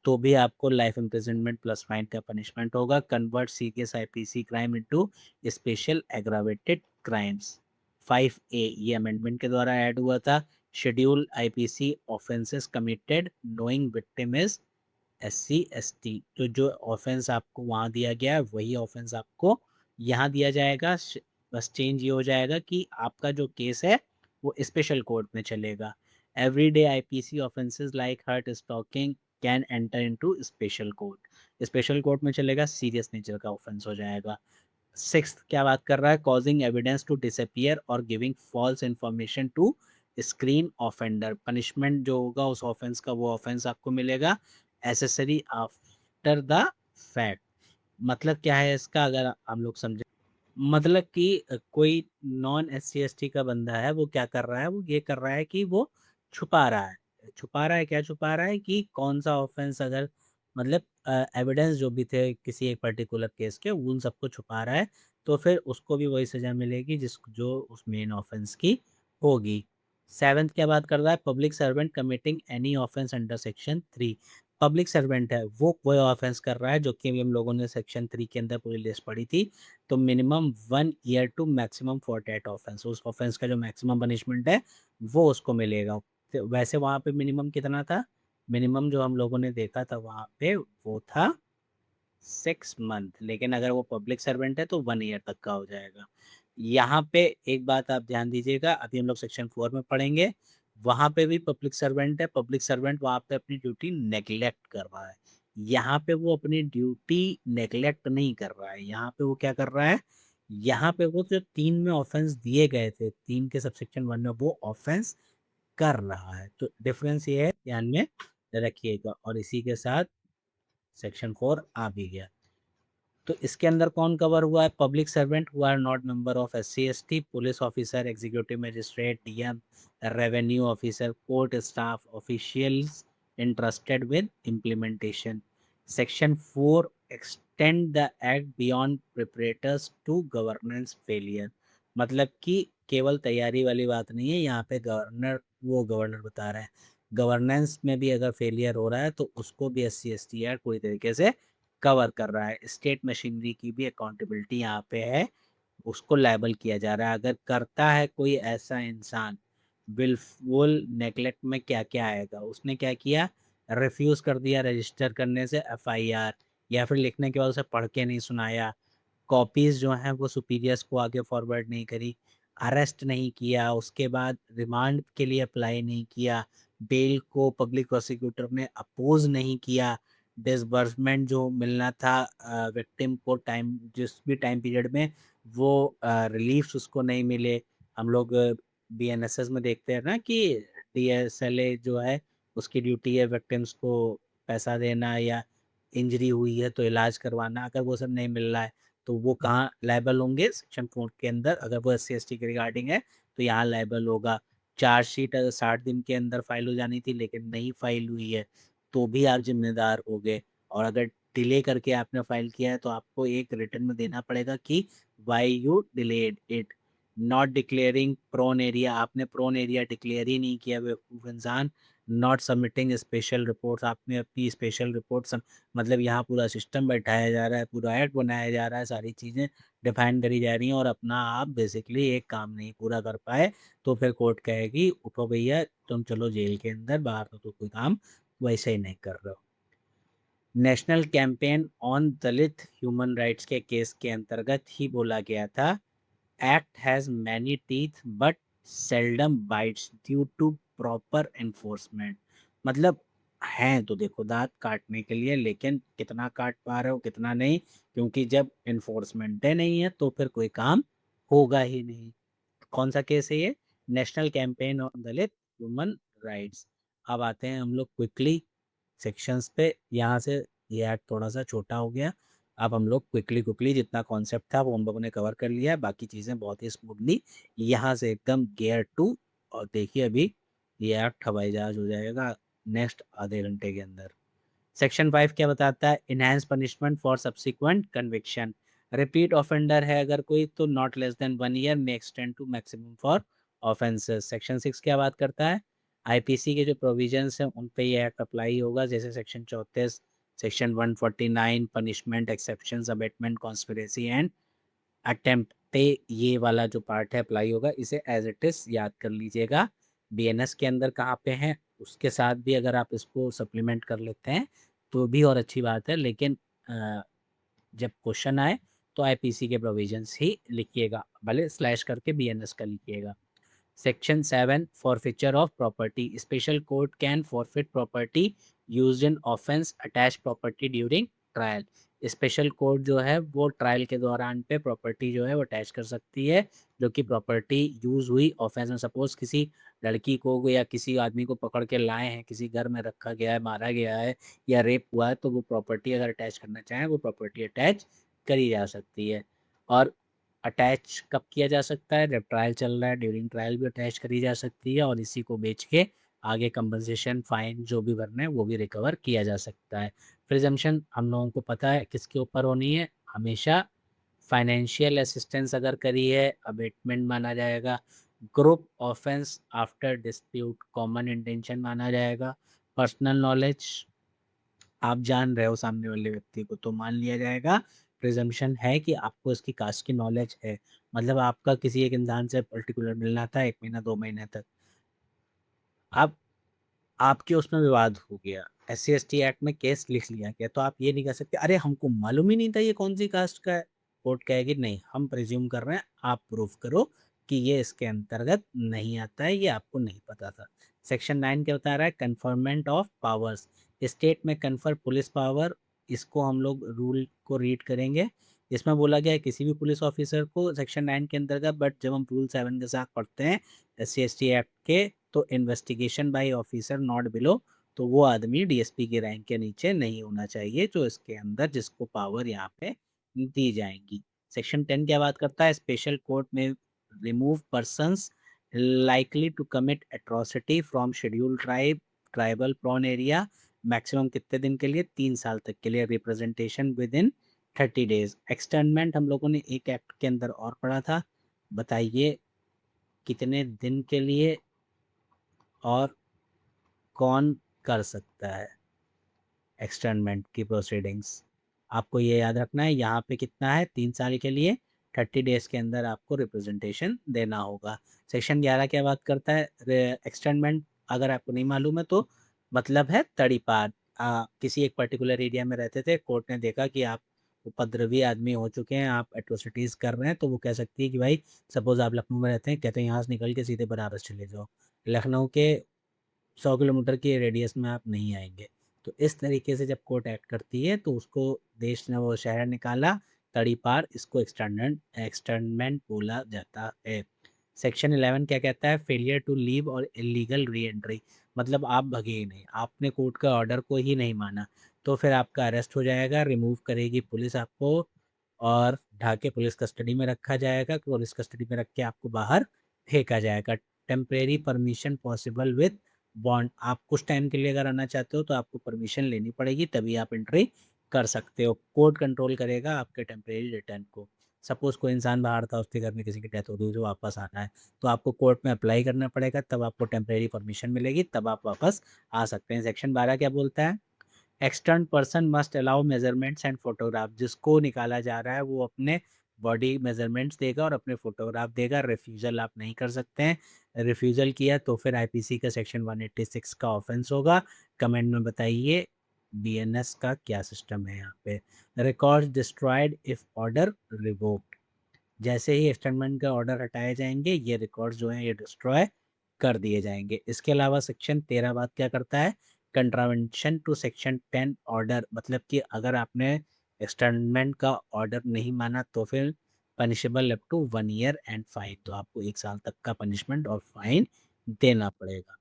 तो भी आपको लाइफ इम्प्रिजनमेंट प्लस फाइन का पनिशमेंट होगा। Convert serious IPC crime into special aggravated crimes. 5A ये अमेंडमेंट के द्वारा ऐड हुआ था। Schedule IPC offences committed knowing victim is SC ST, तो जो ऑफेंस आपको वहाँ दिया गया है वही ऑफेंस आपको यहाँ दिया जाएगा। बस चेंज ये हो जाएगा कि आपका जो केस है वो स्पेशल कोर्ट में चलेगा। Everyday IPC offences like hurt stalking can enter into special court, special court में चलेगा, सीरियस नेचर का ऑफेंस हो जाएगा। 6 क्या बात कर रहा है? कॉजिंग एविडेंस टू डिसअपियर और giving false information to screen offender, punishment जो होगा उस ऑफेंस का वो ऑफेंस आपको मिलेगा एसेसरी आफ्टर द फैक्ट। मतलब क्या है इसका, अगर हम लोग समझे, मतलब कि कोई नॉन SC ST का बंदा है, वो क्या कर रहा है, वो ये कर रहा है कि वो छुपा रहा है, छुपा रहा है, क्या छुपा रहा है कि कौन सा ऑफेंस, अगर मतलब एविडेंस जो भी थे किसी एक पर्टिकुलर केस के, उन सबको छुपा रहा है, तो फिर उसको भी वही सजा मिलेगी जिस जो उस मेन ऑफेंस की होगी। 7 क्या बात कर रहा है? Public servant committing any offence under section 3, public servant है वो ऑफेंस कर रहा है जो कि अभी हम लोगों ने सेक्शन 3 के अंदर पूरी लिस्ट पढ़ी थी, तो minimum 1 year to maximum 48 offence, उस ऑफेंस का जो मैक्सिमम पनिशमेंट है वो उसको मिलेगा। तो वैसे वहाँ पे मिनिमम कितना था? मिनिमम जो हम लोगों ने देखा था वहाँ पे वो था 6 मंथ, लेकिन अगर वो पब्लिक सर्वेंट है तो 1 ईयर तक का हो जाएगा। यहाँ पे एक बात आप ध्यान दीजिएगा, अभी हम लोग सेक्शन 4 में पढ़ेंगे, वहाँ पे भी पब्लिक सर्वेंट है, पब्लिक सर्वेंट वहाँ पे अपनी ड्यूटी नेग्लेक्ट कर रहा है, यहाँ पे वो अपनी ड्यूटी नेग्लेक्ट नहीं कर रहा है, यहाँ पे वो क्या कर रहा है, यहाँ पे वो जो 3 में ऑफेंस दिए गए थे, 3 के सबसेक्शन 1 में वो ऑफेंस कर रहा है, तो डिफरेंस ये है, ध्यान में रखिएगा। और इसी के साथ सेक्शन 4 आ भी गया। तो इसके अंदर कौन कवर हुआ है? Public servant who are not member of SC ST, police officer, executive magistrate, DM, revenue officer, court staff, officials interested with implementation. Section 4 extend the act beyond perpetrators to governance failure, मतलब कि केवल तैयारी वाली बात नहीं है, यहाँ पे गवर्नर बता रहा है, गवर्नेंस में भी अगर फेलियर हो रहा है तो उसको भी SC ST एक्ट पूरी तरीके से कवर कर रहा है। स्टेट मशीनरी की भी अकाउंटेबिलिटी यहाँ पे है, उसको लायबल किया जा रहा है अगर करता है कोई ऐसा इंसान। विलफुल नेगलेक्ट में क्या क्या आएगा? उसने क्या किया? रिफ्यूज कर दिया रजिस्टर करने से FIR, या फिर लिखने के बाद उसे पढ़ के नहीं सुनाया, कॉपीज जो हैं वो सुपीरियर्स को आगे फॉरवर्ड नहीं करी, अरेस्ट नहीं किया, उसके बाद रिमांड के लिए अप्लाई नहीं किया, बेल को पब्लिक प्रोसिक्यूटर ने अपोज नहीं किया, डिसबर्समेंट जो मिलना था विक्टिम को टाइम जिस भी टाइम पीरियड में वो रिलीफ्स उसको नहीं मिले। हम लोग बीएनएसएस में देखते हैं ना कि डीएसएलए जो है उसकी ड्यूटी है विक्टिम्स को पैसा देना या इंजरी हुई है तो इलाज करवाना, अगर वो सब नहीं मिल रहा है तो वो कहाँ लायबल होंगे सेक्शन 4 के अंदर। अगर वो SC/ST के रिगार्डिंग है तो यहाँ लायबल होगा। चार्जशीट अगर 60 दिन के अंदर फाइल हो जानी थी लेकिन नहीं फाइल हुई है तो भी आप जिम्मेदार होगे। और अगर डिले करके आपने फाइल किया है तो आपको एक रिटर्न में देना पड़ेगा कि why you delayed it. Not declaring prone area, आपने प्रोन एरिया डिक्लेयर ही नहीं किया बेवकूफ़ इंसान। नॉट सबमिटिंग स्पेशल रिपोर्ट्स, आपने अपनी स्पेशल रिपोर्ट मतलब यहाँ पूरा सिस्टम बैठाया जा रहा है, पूरा एक्ट बनाया जा रहा है, सारी चीज़ें डिफाइन करी जा रही हैं और अपना आप बेसिकली एक काम नहीं पूरा कर पाए तो फिर कोर्ट कहेगी उठो भैया तुम चलो जेल के अंदर, बाहर तो कोई काम वैसे ही नहीं कर रहे हो। National campaign on Dalit human rights के केस के अंतर्गत ही बोला गया था, act has many teeth but seldom bites due to proper enforcement. मतलब हैं तो देखो दांत काटने के लिए, लेकिन कितना काट पा रहे हो कितना नहीं, क्योंकि जब एनफोर्समेंट नहीं है तो फिर कोई काम होगा ही नहीं। कौन सा केस है ये? National campaign on Dalit human rights. अब आते हैं हम लोग क्विकली सेक्शंस पे। यहाँ से ये एक्ट थोड़ा सा छोटा हो गया। अब हम लोग क्विकली क्विकली जितना कॉन्सेप्ट था वो हम लोगों ने कवर कर लिया है, बाकी चीज़ें बहुत ही स्मूथली यहाँ से एकदम गियर टू। और देखिए अभी ये एक्ट हवाई जहाज हो जाएगा नेक्स्ट आधे घंटे के अंदर। सेक्शन 5 क्या बताता है? Enhance punishment for subsequent conviction. Repeat offender है अगर कोई तो नॉट लेस देन 1 ईयर में extend to maximum for offences. Section 6 क्या बात करता है? आईपीसी के जो प्रोविजंस हैं उन पे ये एक्ट अप्लाई होगा, जैसे section 34, section 149 punishment exceptions abetment conspiracy and attempt पे ये वाला जो पार्ट है अप्लाई होगा। इसे एज इट इज याद कर लीजिएगा। बीएनएस के अंदर कहाँ पे है उसके साथ भी अगर आप इसको सप्लीमेंट कर लेते हैं तो भी और अच्छी बात है, लेकिन जब क्वेश्चन आए तो आईपीसी के प्रोविजंस ही लिखिएगा, भले स्लैश करके बीएनएस का लिखिएगा। Section 7 forfeiture of property. Special court can forfeit property used in offence attach property during trial. Special court जो है वो ट्रायल के दौरान पे प्रॉपर्टी जो है वो अटैच कर सकती है जो कि प्रॉपर्टी यूज हुई ऑफेंस में। सपोज किसी लड़की को या किसी आदमी को पकड़ के लाए हैं, किसी घर में रखा गया है, मारा गया है या रेप हुआ है, तो वो प्रॉपर्टी अगर अटैच करना चाहें वो प्रॉपर्टी अटैच करी जा सकती है। और अटैच कब किया जा सकता है? जब ट्रायल चल रहा है, ड्यूरिंग ट्रायल भी अटैच करी जा सकती है और इसी को बेच के आगे कंपनसेशन फाइन जो भी भरना है वो भी रिकवर किया जा सकता है। प्रिजम्पशन हम लोगों को पता है किसके ऊपर होनी है, हमेशा फाइनेंशियल असिस्टेंस अगर करी है अबेटमेंट माना जाएगा। Group offence after dispute common intention माना जाएगा। पर्सनल नॉलेज आप जान रहे हो सामने वाले व्यक्ति को तो मान लिया जाएगा। प्रिजम्पशन है कि आपको इसकी कास्ट की नॉलेज है, मतलब आपका किसी एक इंसान से पर्टिकुलर मिलना था 1 महीना 2 महीने तक। अब आपके उसमें विवाद हो गया, SC/ST एक्ट में केस लिख लिया गया, तो आप ये नहीं कह सकते अरे हमको मालूम ही नहीं था ये कौन सी कास्ट का है। कोर्ट कहेगी नहीं हम प्रिज्यूम कर रहे हैं, आप प्रूफ करो कि ये इसके अंतर्गत नहीं आता है, ये आपको नहीं पता था। सेक्शन 9 क्या बता रहा है? Conferment of powers. स्टेट में कन्फर पुलिस पावर, इसको हम लोग रूल को रीड करेंगे। इसमें बोला गया है किसी भी पुलिस ऑफिसर को सेक्शन 9 के अंतर्गत, बट जब हम रूल 7 के साथ पढ़ते हैं SC/ST एक्ट के, तो investigation by officer not below, तो वो आदमी डीएसपी की रैंक के नीचे नहीं होना चाहिए जो इसके अंदर जिसको पावर यहाँ पे दी जाएंगी। सेक्शन 10 क्या बात करता है? स्पेशल कोर्ट में remove persons likely to commit atrocity from schedule tribe tribal prone area. Maximum कितने दिन के लिए? 3 साल तक के लिए। Representation within 30 days. Externment हम लोगों ने एक एक्ट के अंदर और पढ़ा था, बताइए कितने दिन के लिए और कौन कर सकता है एक्सटर्नमेंट की प्रोसीडिंग्स? आपको ये याद रखना है, यहाँ पे कितना है? 3 साल के लिए 30 डेज के अंदर आपको रिप्रेजेंटेशन देना होगा। सेक्शन 11 क्या बात करता है? एक्सटर्नमेंट अगर आपको नहीं मालूम है तो मतलब है तड़ीपार। किसी एक पर्टिकुलर एरिया में रहते थे, कोर्ट ने देखा कि आप उपद्रवी आदमी हो चुके हैं, आप एट्रोसिटीज़ कर रहे हैं, तो वो कह सकती है कि भाई सपोज़ आप लखनऊ में रहते हैं, कहते हैं यहाँ से निकल के सीधे बनारस चले जाओ। लखनऊ के 100 किलोमीटर के रेडियस में आप नहीं आएँगे। तो इस तरीके से जब कोर्ट एक्ट करती है तो उसको देश ने वो शहर निकाला, तड़ीपार, इसको एक्सटर्नमेंट बोला जाता है। सेक्शन 11 क्या कहता है? फेलियर टू लीव और इल्लीगल री-एंट्री, मतलब आप भगे ही नहीं, आपने कोर्ट का ऑर्डर को ही नहीं माना, तो फिर आपका अरेस्ट हो जाएगा, रिमूव करेगी पुलिस आपको और ढाके पुलिस कस्टडी में रखा जाएगा, पुलिस कस्टडी में रख के आपको बाहर फेंका जाएगा। Temporary permission possible with bond, आप कुछ टाइम के लिए अगर आना चाहते हो तो आपको परमिशन लेनी पड़ेगी, तभी आप एंट्री कर सकते हो। कोर्ट कंट्रोल करेगा आपके टेम्परेरी रिटर्न को। सपोज़ कोई इंसान बाहर था, उसके घर में किसी की डेथ हो गई, जो वापस आना है, तो आपको कोर्ट में अप्लाई करना पड़ेगा, तब आपको टेम्परेरी परमिशन मिलेगी, तब आप वापस आ सकते हैं। सेक्शन 12 क्या बोलता है? Extern person must allow measurements and photograph, जिसको निकाला जा रहा है वो अपने बॉडी मेजरमेंट्स देगा और अपने फोटोग्राफ देगा, रिफ्यूज़ल आप नहीं कर सकते हैं। रिफ्यूज़ल किया तो फिर आईपीसी का सेक्शन 186 का ऑफेंस होगा। कमेंट में बताइए बीएनएस का क्या सिस्टम है यहाँ पे। Records destroyed if order revoked, जैसे ही एक्सटेंडमेंट का ऑर्डर हटाए जाएंगे ये रिकॉर्ड्स जो हैं ये डिस्ट्रॉय कर दिए जाएंगे। इसके अलावा सेक्शन 13 बात क्या करता है? कंट्रावेंशन टू सेक्शन 10 ऑर्डर, मतलब कि अगर आपने एक्सटेंडमेंट का ऑर्डर नहीं माना तो फिर punishable up to 1 year and fine, तो आपको 1 साल तक का पनिशमेंट और फाइन देना पड़ेगा।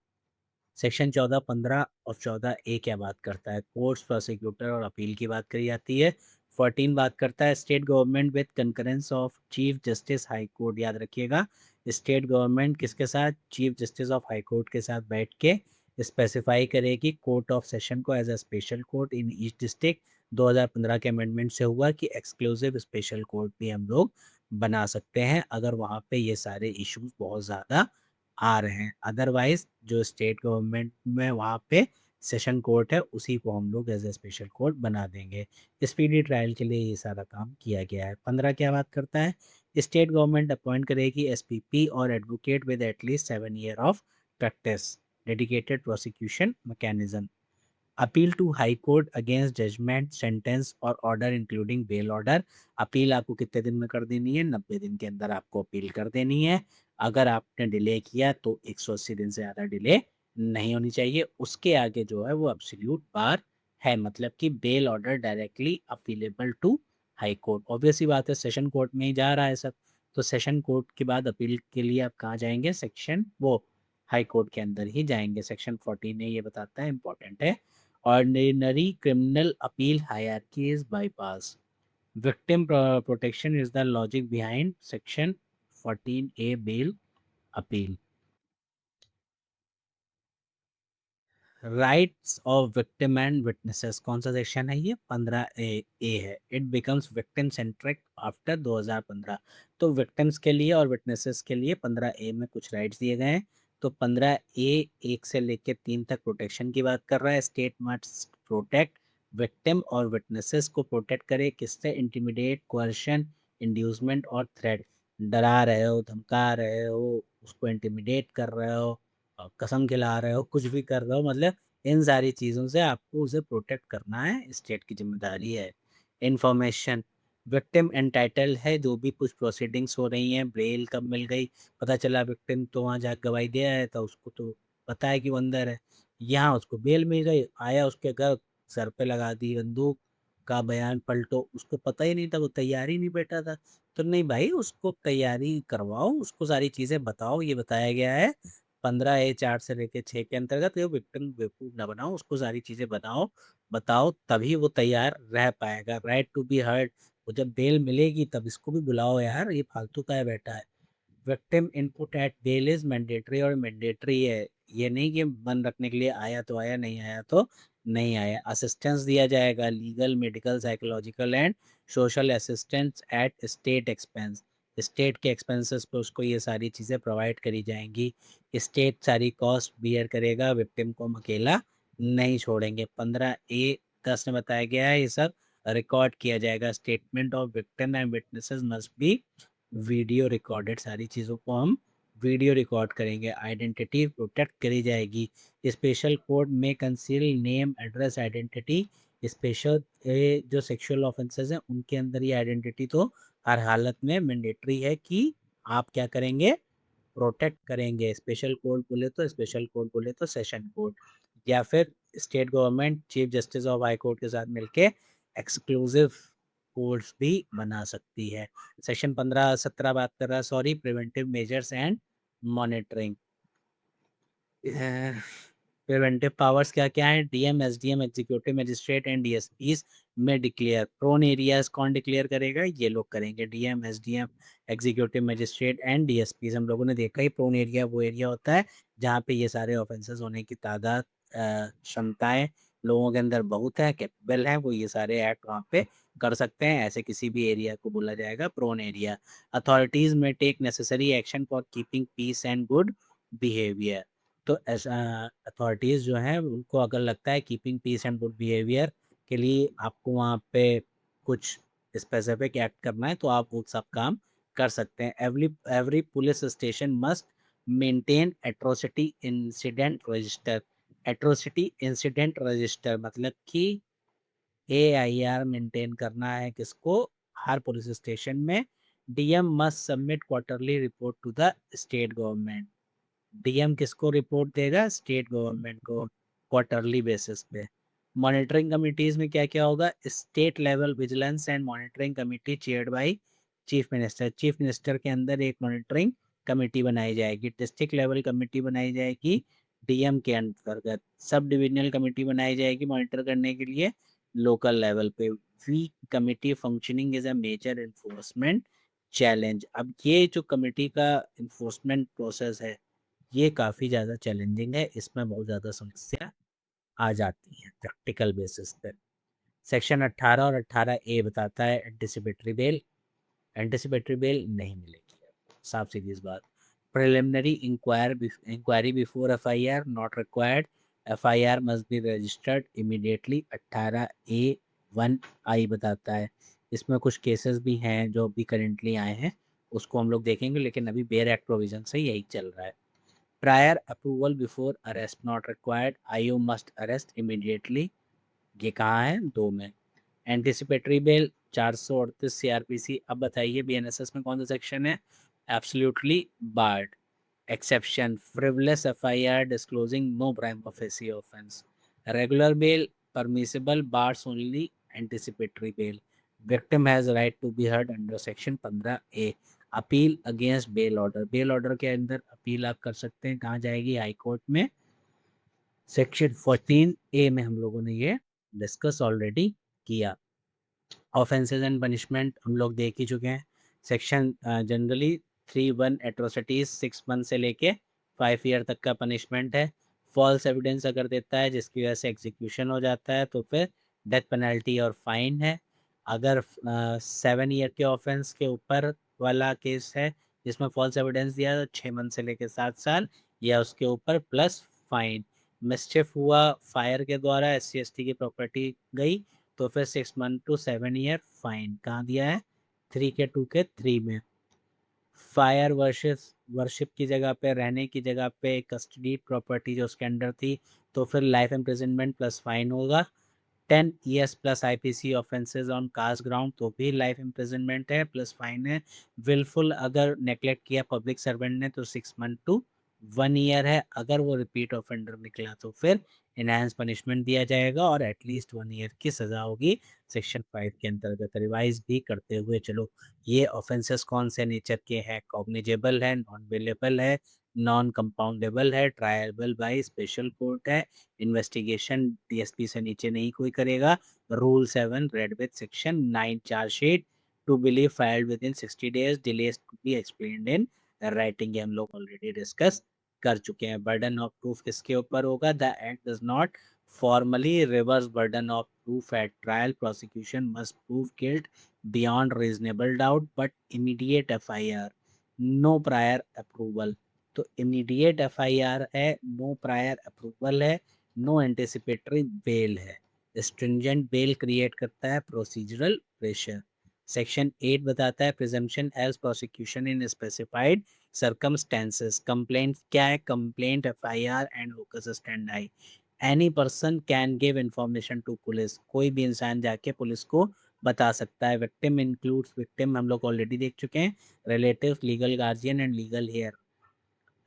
सेक्शन 14, 15 और 14A क्या बात करता है? कोर्ट्स, प्रोसिक्यूटर और अपील की बात करी जाती है। 14 बात करता है state government with concurrence of chief justice high court, याद रखिएगा स्टेट गवर्नमेंट किसके साथ? Chief justice of high court के साथ बैठ के स्पेसिफाई करेगी कोर्ट ऑफ सेशन को as a special court in each district. 2015 के अमेंडमेंट से हुआ कि एक्सक्लूसिव स्पेशल कोर्ट भी हम लोग बना सकते हैं अगर वहाँ पे ये सारे इश्यूज बहुत ज़्यादा आ रहे हैं। अदरवाइज जो स्टेट गवर्नमेंट में वहाँ पे सेशन कोर्ट है उसी को हम लोग एज ए स्पेशल कोर्ट बना देंगे। स्पीडी ट्रायल के लिए ये सारा काम किया गया है। 15 क्या बात करता है? स्टेट गवर्नमेंट अपॉइंट करेगी एसपीपी और advocate with at least 7 year of practice, dedicated prosecution mechanism. Appeal to high court against judgement, sentence और order including bail order. Appeal आपको कितने दिन में कर देनी है? 90 दिन के अंदर आपको अपील कर देनी है। अगर आपने डिले किया तो 180 दिन से ज़्यादा डिले नहीं होनी चाहिए। उसके आगे जो है वो एब्सोल्यूट बार है, मतलब कि bail order directly appealable to high court. Obvious सी बात है, सेशन कोर्ट में ही जा रहा है सब, तो सेशन कोर्ट के बाद अपील के लिए आप कहाँ जाएंगे? सेक्शन वो हाई कोर्ट के अंदर ही जाएंगे। सेक्शन 14 ने ये बताता है, इंपॉर्टेंट है। Ordinary criminal appeal hierarchy is bypassed. Victim protection is the logic behind Section 14A bail appeal. Rights of victim and witnesses, कौन सा सेक्शन है ये? 15A है। It becomes victim centric after 2015। तो विक्टिम्स के लिए और विटनेसेस के लिए 15A में कुछ राइट्स दिए गए हैं। तो 15A 1 से लेकर 3 तक प्रोटेक्शन की बात कर रहा है। स्टेट मस्ट प्रोटेक्ट विक्टिम और विटनेसेस को प्रोटेक्ट करे किससे? इंटिमिडेट, कोerशन, इंड्यूसमेंट और थ्रेट। डरा रहे हो, धमका रहे हो, उसको इंटिमिडेट कर रहे हो, कसम खिला रहे हो, कुछ भी कर रहे हो, मतलब इन सारी चीज़ों से आपको उसे प्रोटेक्ट करना है, स्टेट की जिम्मेदारी है। इन्फॉर्मेशन, विक्टिम एंटाइटल है, जो भी कुछ प्रोसीडिंग्स हो रही हैं, बेल कब मिल गई, पता चला विक्टिम तो वहाँ जा गवाही दे आया था, उसको तो पता है कि वो अंदर है, यहाँ उसको बेल मिल गई, आया उसके घर, सर पे लगा दी बंदूक, का बयान पलटो, उसको पता ही नहीं था, वो तैयारी नहीं बैठा था। तो नहीं भाई, उसको तैयारी करवाओ, उसको सारी चीज़ें बताओ, ये बताया गया है 15A 4 से लेके 6 के अंतर्गत। ये विक्टिम बेवकूफ़ ना बनाओ, उसको सारी चीज़ें बनाओ, बताओ, तभी वो तैयार रह पाएगा। राइट टू बी हर्ड, वो जब बेल मिलेगी तब इसको भी बुलाओ यार, ये फालतू का है बैठा है। Victim input at bail is mandatory, और मैंडेटरी है, ये नहीं कि बंद रखने के लिए आया तो आया, नहीं आया तो नहीं आया। असिस्टेंस दिया जाएगा, legal, medical, psychological and social assistance at state expense. State के एक्सपेंसेस पे उसको ये सारी चीज़ें प्रोवाइड करी जाएंगी। स्टेट सारी कॉस्ट बियर करेगा, विक्टिम को हम अकेला नहीं छोड़ेंगे। 15A 10 में बताया गया है ये सब रिकॉर्ड किया जाएगा। Statement of victim and witnesses must be video recorded, सारी चीज़ों को हम वीडियो रिकॉर्ड करेंगे। आइडेंटिटी प्रोटेक्ट करी जाएगी। स्पेशल कोड में conceal name, address, identity special ये जो सेक्सुअल ऑफेंसेस हैं उनके अंदर ये आइडेंटिटी तो हर हालत में मैंडेटरी है कि आप क्या करेंगे, प्रोटेक्ट करेंगे। स्पेशल कोर्ट बोले तो स्पेशल कोर्ट, बोले तो सेशन कोर्ट, या फिर state government chief justice of high court के साथ मिलके एक्सक्लूसिव कोर्ट्स भी बना सकती है। सेक्शन 15-17 बात कर रहा है, sorry, preventive measures and monitoring. Preventive powers क्या क्या है? DM, SDM, executive magistrate and DSPs में डिक्लेयर। प्रोन एरियाज कौन डिक्लेयर करेगा? ये लोग करेंगे, DM, SDM, executive magistrate and DSPs. हम लोगों ने देखा ही, प्रोन एरिया वो एरिया होता है जहाँ पे ये सारे ऑफेंसेस होने की तादाद, क्षमताएं लोगों के अंदर बहुत है, कैपेबल है, वो ये सारे एक्ट वहाँ पे कर सकते हैं। ऐसे किसी भी एरिया को बोला जाएगा प्रोन एरिया। अथॉरिटीज में take necessary action for keeping peace and good behaviour. तो अथॉरिटीज़ जो हैं उनको अगर लगता है keeping peace and good behaviour के लिए आपको वहाँ पे कुछ स्पेसिफिक एक्ट करना है तो आप वो सब काम कर सकते हैं। Every police station must maintain atrocity incident register. Atrocity incident register मतलब कि AIR मेंटेन करना है किसको? हर पुलिस स्टेशन में। DM must submit quarterly report to the state government. DM किसको रिपोर्ट देगा? स्टेट गवर्नमेंट को, क्वार्टरली बेसिस पे। मॉनिटरिंग कमिटीज में क्या क्या होगा? State level vigilance and monitoring committee chaired by chief minister. Chief minister के अंदर एक मॉनिटरिंग कमेटी बनाई जाएगी। डिस्ट्रिक्ट लेवल कमेटी बनाई जाएगी डीएम के अंतर्गत। सब डिविजनल कमेटी बनाई जाएगी मॉनिटर करने के लिए लोकल लेवल पे। Weak committee functioning is a major enforcement challenge. अब ये जो कमेटी का इन्फोर्समेंट प्रोसेस है ये काफ़ी ज़्यादा चैलेंजिंग है, इसमें बहुत ज़्यादा समस्या आ जाती है प्रैक्टिकल बेसिस पे। सेक्शन 18 और 18A बताता है एंटिसिपेटरी बेल। एंटिसिपेटरी बेल नहीं मिलेगी, साफ सीधी बात। Preliminary inquiry before FIR not required. FIR must be registered immediately. 18A(1)(I) बताता है। इसमें कुछ केसेस भी हैं जो अभी करेंटली आए हैं, उसको हम लोग देखेंगे, लेकिन अभी बेयर एक्ट प्रोविजन से यही चल रहा है। Prior approval before arrest not required. IO must arrest immediately. ये कहाँ है? 2 में। Anticipatory bell 438 CRPC। अब बताइए बीएनएसएस में कौन सा सेक्शन है? Absolutely barred. Exception frivolous FIR disclosing no prima facie offence. Regular bail permissible, bars only anticipatory bail. Victim has right to be heard under section 15A। Appeal against bail order. Bail order के अंदर appeal आप कर सकते हैं, कहाँ जाएगी? High court में। Section 14A में हम लोगों ने ये डिस्कस ऑलरेडी किया। ऑफेंसेस एंड पनिशमेंट हम लोग देख ही चुके हैं। सेक्शन जनरली 3(1) एट्रोसिटीज 6 मंथ से लेके 5 ईयर तक का पनिशमेंट है। फॉल्स एविडेंस अगर देता है जिसकी वजह से एग्जीक्यूशन हो जाता है तो फिर डेथ पेनल्टी और फाइन है। अगर 7 ईयर के ऑफेंस के ऊपर वाला केस है जिसमें फॉल्स एविडेंस दिया तो 6 मंथ से लेके 7 साल या उसके ऊपर प्लस फाइन। मिसचिफ हुआ फायर के द्वारा, SC/ST की प्रॉपर्टी गई तो फिर 6 मंथ टू 7 ईयर फाइन। कहाँ दिया है? 3 के 2 के 3 में। फायर वर्शिप की जगह पे, रहने की जगह पे कस्टडी प्रॉपर्टी जो उसके अंडर थी तो फिर लाइफ इम्प्रिजनमेंट प्लस फाइन होगा। 10 years plus IPC offences on caste ground तो भी लाइफ इम्प्रिजनमेंट है प्लस फाइन है। विलफुल अगर नेग्लेक्ट किया पब्लिक सर्वेंट ने तो 6 मंथ टू 1 ईयर है। अगर वो रिपीट ऑफेंडर निकला तो फिर इनहेंस पनिशमेंट दिया जाएगा और एटलीस्ट 1 ईयर की सज़ा होगी सेक्शन 5 के अंतर्गत। रिवाइज भी करते हुए चलो, ये ऑफेंसेस कौन से नेचर के हैं? कॉग्निजेबल है, नॉन बेलेबल है, नॉन कंपाउंडेबल है, ट्रायबल बाय स्पेशल कोर्ट है, इन्वेस्टिगेशन DSP से नीचे नहीं कोई करेगा। Rule 7 read with section 9 chargesheet to believe filed within 60 days, delays to be explained in writing. हम लोग ऑलरेडी डिस्कस कर चुके हैं। बर्डन ऑफ प्रूफ किसके ऊपर होगा? The act does not formally reverse burden of proof at trial. Prosecution must prove guilt beyond reasonable doubt but immediate FIR, no prior approval। तो immediate FIR है, no prior approval है, no anticipatory bail है। Stringent bail create करता है procedural pressure. Section 8 बताता है presumption as prosecution in specified circumstances. Complaint क्या है? Complaint, FIR and locus standi. Any person can give information to police, कोई भी इंसान जाके पुलिस को बता सकता है। विक्टिम इंक्लूड्स, विक्टिम हम लोग ऑलरेडी देख चुके हैं, relative, legal guardian and legal heir.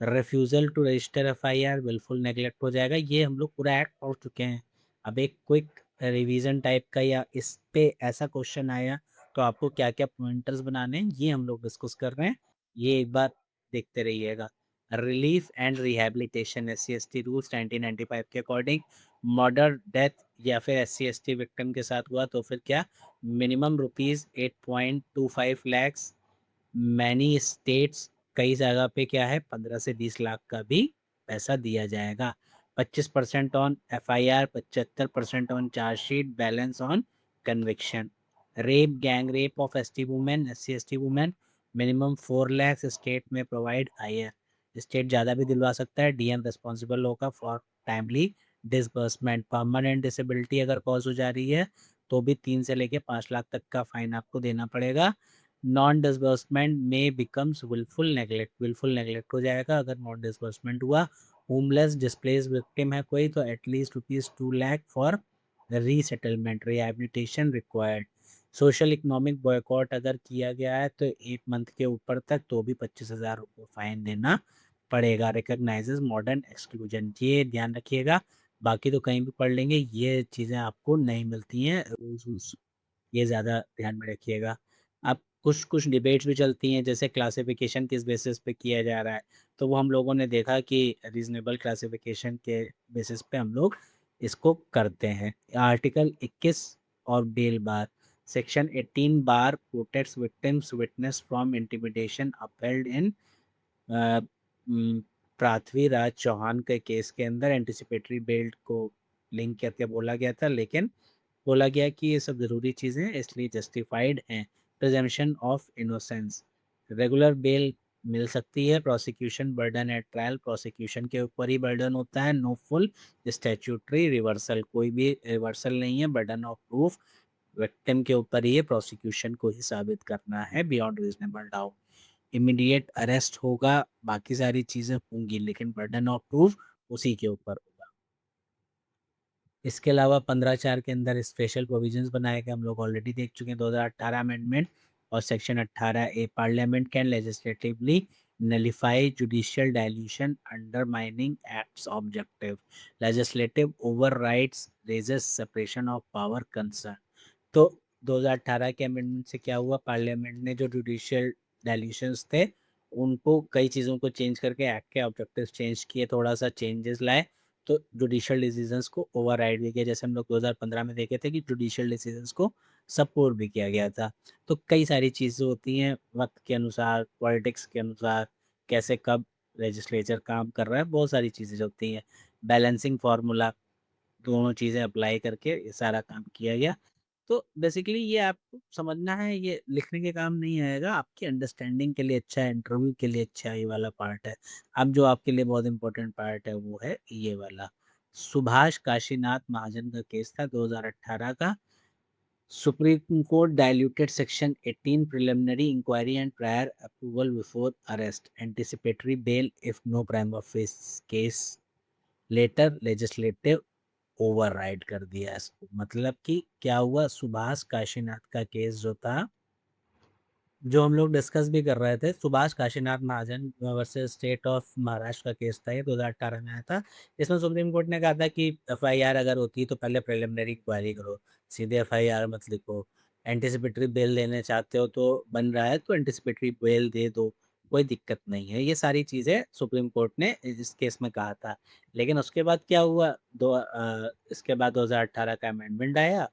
Refusal to register FIR wilful neglect हो जाएगा। ये हम लोग पूरा एक्ट पढ़ चुके हैं। अब एक क्विक रिवीजन टाइप का, या इस पे ऐसा क्वेश्चन आया तो आपको क्या-क्या पॉइंटर्स बनाने हैं, ये हम लोग डिस्कस कर रहे हैं। ये एक बार देखते रहिएगा। रिलीफ एंड रिहैबिलिटेशन, एससी/एसटी रूल्स 1995 के अकॉर्डिंग, मर्डर, डेथ या फिर एससी/एसटी विक्टिम के साथ हुआ तो फिर क्या, minimum rupees 8.25 lakhs, many states, कई जगह पे क्या है 15 से 20 लाख का भी पैसा दिया जाएगा। 25% on FIR, 75% on chargesheet, balance on conviction. Rape, gang rape of ST women, SC ST women, minimum 4 lakh, state में प्रोवाइड हायर। स्टेट ज़्यादा भी दिलवा सकता है, डीएम रिस्पॉन्सिबल होगा for timely disbursement. Permanent disability अगर कॉज हो जा रही है तो भी 3 से लेके 5 लाख तक का फाइन आपको देना पड़ेगा। नॉन डिसबर्समेंट में becomes wilful neglect, wilful neglect हो जाएगा अगर नॉन डिसबर्समेंट हुआ। होमलेस डिस्प्लेस विक्टिम है कोई तो at least ₹2 lakh for resettlement, rehabilitation required. Social economic boycott अगर किया गया है तो 1 मंथ के ऊपर तक तो भी 25,000 रुपये फाइन देना पड़ेगा। रिकॉग्नाइजेज मॉडर्न एक्सक्लूजन, ये ध्यान रखिएगा। बाकी तो कहीं भी पढ़ लेंगे, ये चीज़ें आपको नहीं मिलती हैं रूल्स, ये ज़्यादा ध्यान में रखिएगा। अब कुछ कुछ डिबेट्स भी चलती हैं, जैसे क्लासिफिकेशन किस बेसिस पे किया जा रहा है, तो वो हम लोगों ने देखा कि रीजनेबल क्लासिफिकेशन के बेसिस पे हम लोग इसको करते हैं। आर्टिकल 21 और bail bar, section 18 bar protects victims witness from intimidation upheld in Prithviraj Chauhan के केस के अंदर एंटिसिपेटरी बेल को लिंक करके बोला गया था, लेकिन बोला गया कि ये सब ज़रूरी चीज़ें इसलिए जस्टिफाइड हैं। Presumption of innocence, regular bail मिल सकती है। Prosecution burden at trial, prosecution के ऊपर ही बर्डन होता है। नो फुल स्टैट्यूटरी रिवर्सल, कोई भी रिवर्सल नहीं है। बर्डन ऑफ प्रूफ विक्टिम के ऊपर ही है, प्रोसिक्यूशन को ही साबित करना है beyond reasonable doubt. Immediate arrest होगा, बाकी सारी चीज़ें होंगी, लेकिन बर्डन ऑफ प्रूफ उसी के ऊपर होगा। इसके अलावा 15(4) के अंदर स्पेशल प्रोविजंस बनाए गए, हम लोग ऑलरेडी देख चुके हैं 2018 अमेंडमेंट। और section 18A, parliament can legislatively nullify judicial dilution undermining acts objective, legislative overrides raises separation of power concern. तो 2018 के अमेंडमेंट से क्या हुआ, पार्लियामेंट ने जो जुडिशियल डायल्यूशंस थे उनको कई चीज़ों को चेंज करके एक्ट के ऑब्जेक्टिव्स चेंज किए, थोड़ा सा चेंजेस लाए, तो जुडिशियल डिसीजंस को ओवरराइड भी किया। जैसे हम लोग 2015 में देखे थे कि जुडिशियल डिसीजंस को सपोर्ट भी किया गया था। तो कई सारी चीज़ें होती हैं वक्त के अनुसार, पॉलिटिक्स के अनुसार, कैसे कब लेजिस्लेचर काम कर रहा है, बहुत सारी चीज़ें होती हैं। बैलेंसिंग फार्मूला, दोनों चीज़ें अप्लाई करके ये सारा काम किया गया। तो बेसिकली ये आपको समझना है, ये लिखने के काम नहीं आएगा, आपकी अंडरस्टैंडिंग के लिए अच्छा है, इंटरव्यू के लिए अच्छा ये वाला पार्ट है। अब जो आपके लिए बहुत इंपॉर्टेंट पार्ट है वो है ये वाला। सुभाष काशीनाथ महाजन का केस था 2018 का। Supreme court diluted section 18 preliminary inquiry and prior approval before arrest, anticipatory bail if no prima facie case, later legislative override कर दिया इसको। मतलब कि क्या हुआ, सुभाष काशीनाथ का केस जो था, जो हम लोग डिस्कस भी कर रहे थे, सुभाष काशीनाथ महाजन वर्सेस स्टेट ऑफ महाराष्ट्र का केस था, ये 2018 में आया था। इसमें सुप्रीम कोर्ट ने कहा था कि एफआईआर अगर होती है तो पहले प्रिलिमिनरी इंक्वायरी करो, सीधे एफआईआर मत लिखो। एंटिसिपेटरी बेल देने चाहते हो तो बन रहा है तो एंटिसिपेटरी बेल दे दो, कोई दिक्कत नहीं है। ये सारी चीज़ें सुप्रीम कोर्ट ने इस केस में कहा था। लेकिन उसके बाद क्या हुआ, इसके बाद 2018 का अमेंडमेंट आया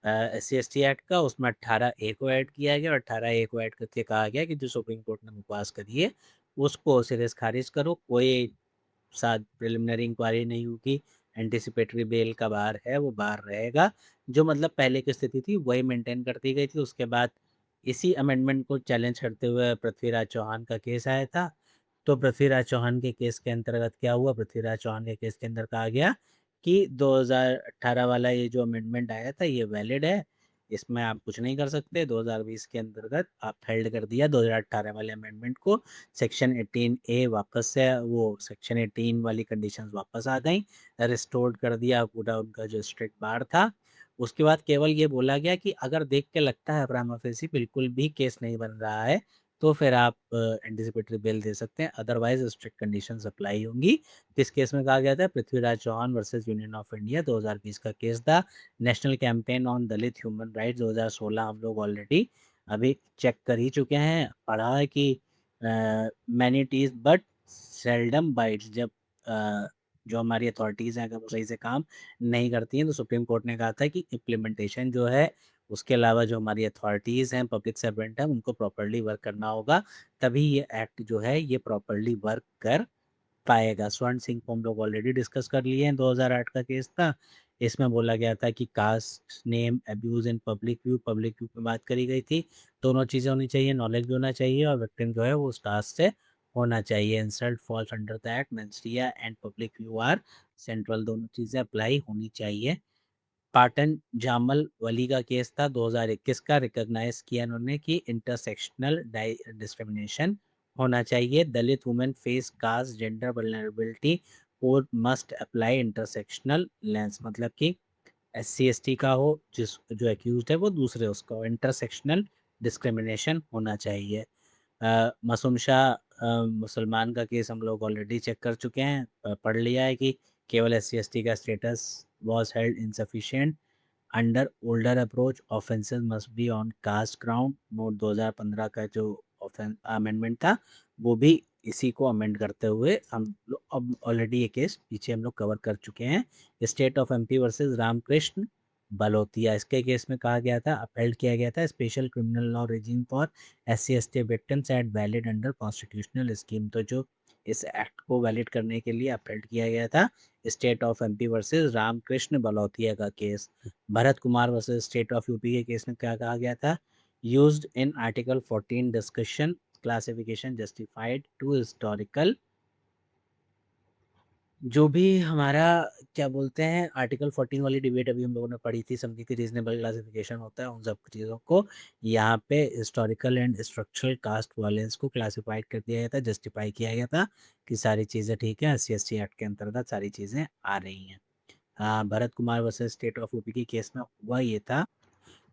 SC/ST एक्ट का, उसमें 18A को ऐड किया गया और 18A को ऐड करके कहा गया कि जो सुप्रीम कोर्ट ने बकवास करी है उसको सिरे से खारिज करो, कोई साथ प्रिलिमिनरी इंक्वायरी नहीं होगी, एंटिसिपेटरी बेल का बार है वो बार रहेगा। जो मतलब पहले की स्थिति थी वही मेंटेन कर दी गई थी। उसके बाद इसी अमेंडमेंट को चैलेंज करते हुए पृथ्वीराज चौहान का केस आया था। तो पृथ्वीराज चौहान के केस के अंतर्गत क्या हुआ, पृथ्वीराज चौहान के केस के अंदर कहा गया कि 2018 वाला ये जो अमेंडमेंट आया था ये वैलिड है, इसमें आप कुछ नहीं कर सकते। 2020 के अंतर्गत आप हेल्ड कर दिया 2018 वाले अमेंडमेंट को। सेक्शन 18A वापस से वो सेक्शन 18 वाली कंडीशंस वापस आ गई, रिस्टोर्ड कर दिया पूरा उनका जो स्ट्रिक्ट बार था। उसके बाद केवल ये बोला गया कि अगर देख के लगता है प्राइमा फेसी बिल्कुल भी केस नहीं बन रहा है, तो फिर आप एंटिसिपेटरी बेल दे सकते हैं, अदरवाइज स्ट्रिक्ट कंडीशंस अप्लाई होंगी। किस केस में कहा गया था? Prithviraj Chauhan versus union of India 2020 का केस था। National campaign on Dalit human rights 2016 हम लोग ऑलरेडी अभी चेक कर ही चुके हैं, पढ़ा है कि many teeth but seldom bites. जब जो हमारी अथॉरिटीज़ हैं अगर वो सही से काम नहीं करती हैं, तो सुप्रीम कोर्ट ने कहा था कि इम्प्लीमेंटेशन जो है उसके अलावा जो हमारी अथॉरिटीज़ हैं, पब्लिक सर्वेंट हैं, उनको प्रॉपर्ली वर्क करना होगा, तभी ये एक्ट जो है ये प्रॉपर्ली वर्क कर पाएगा। स्वर्ण सिंह को हम लोग ऑलरेडी डिस्कस कर लिए हैं, 2008 का केस था। इसमें बोला गया था कि caste name abuse in public view पे बात करी गई थी। दोनों चीज़ें होनी चाहिए, नॉलेज भी होना चाहिए और विक्टिम जो है वो उस कास्ट से होना चाहिए। Insult falls under the act, mens rea and public view are central, दोनों चीज़ें अप्लाई होनी चाहिए। पाटन जामल वली का केस था 2021 का, रिकॉग्नाइज किया इन्होंने कि इंटरसेक्शनल डिस्क्रिमिनेशन होना चाहिए। Dalit women face caste gender vulnerability, court must apply intersectional lens, मतलब कि SC ST का हो, जिस जो एक्यूज्ड है वो दूसरे उसका हो, इंटरसेक्शनल डिस्क्रिमिनेशन होना चाहिए। मासूम शाह मुसलमान का केस हम लोग ऑलरेडी चेक कर चुके हैं, पढ़ लिया है कि केवल SC ST का status was held insufficient under older approach, offences must be on caste ground. Note 2015 का जो अमेंडमेंट था वो भी इसी को अमेंड करते हुए हम लोग अब ऑलरेडी ये केस पीछे हम लोग कवर कर चुके हैं। State of MP versus Ramkrishna Balotia, इसके केस में कहा गया था, अपहेल्ड किया गया था special criminal law regime for SC ST victims at valid under constitutional scheme. तो जो इस एक्ट को वैलिड करने के लिए अपहेल्ड किया गया था state of MP versus Ramkrishna Balotia का case. Bharat Kumar versus state of UP के केस में क्या कहा गया था? Used in article 14 discussion classification justified to historical. जो भी हमारा क्या बोलते हैं आर्टिकल 14 वाली डिबेट अभी हम लोगों ने पढ़ी थी, समझी थी, रीजनेबल क्लासिफिकेशन होता है उन सब चीज़ों को यहाँ पे historical and structural caste violence को क्लासिफाइड कर दिया गया था, जस्टिफाई किया गया था कि सारी चीज़ें ठीक है, SC ST एक्ट के अंतर्गत सारी चीज़ें आ रही हैं। हाँ, Bharat Kumar versus state of UP के केस में हुआ ये था,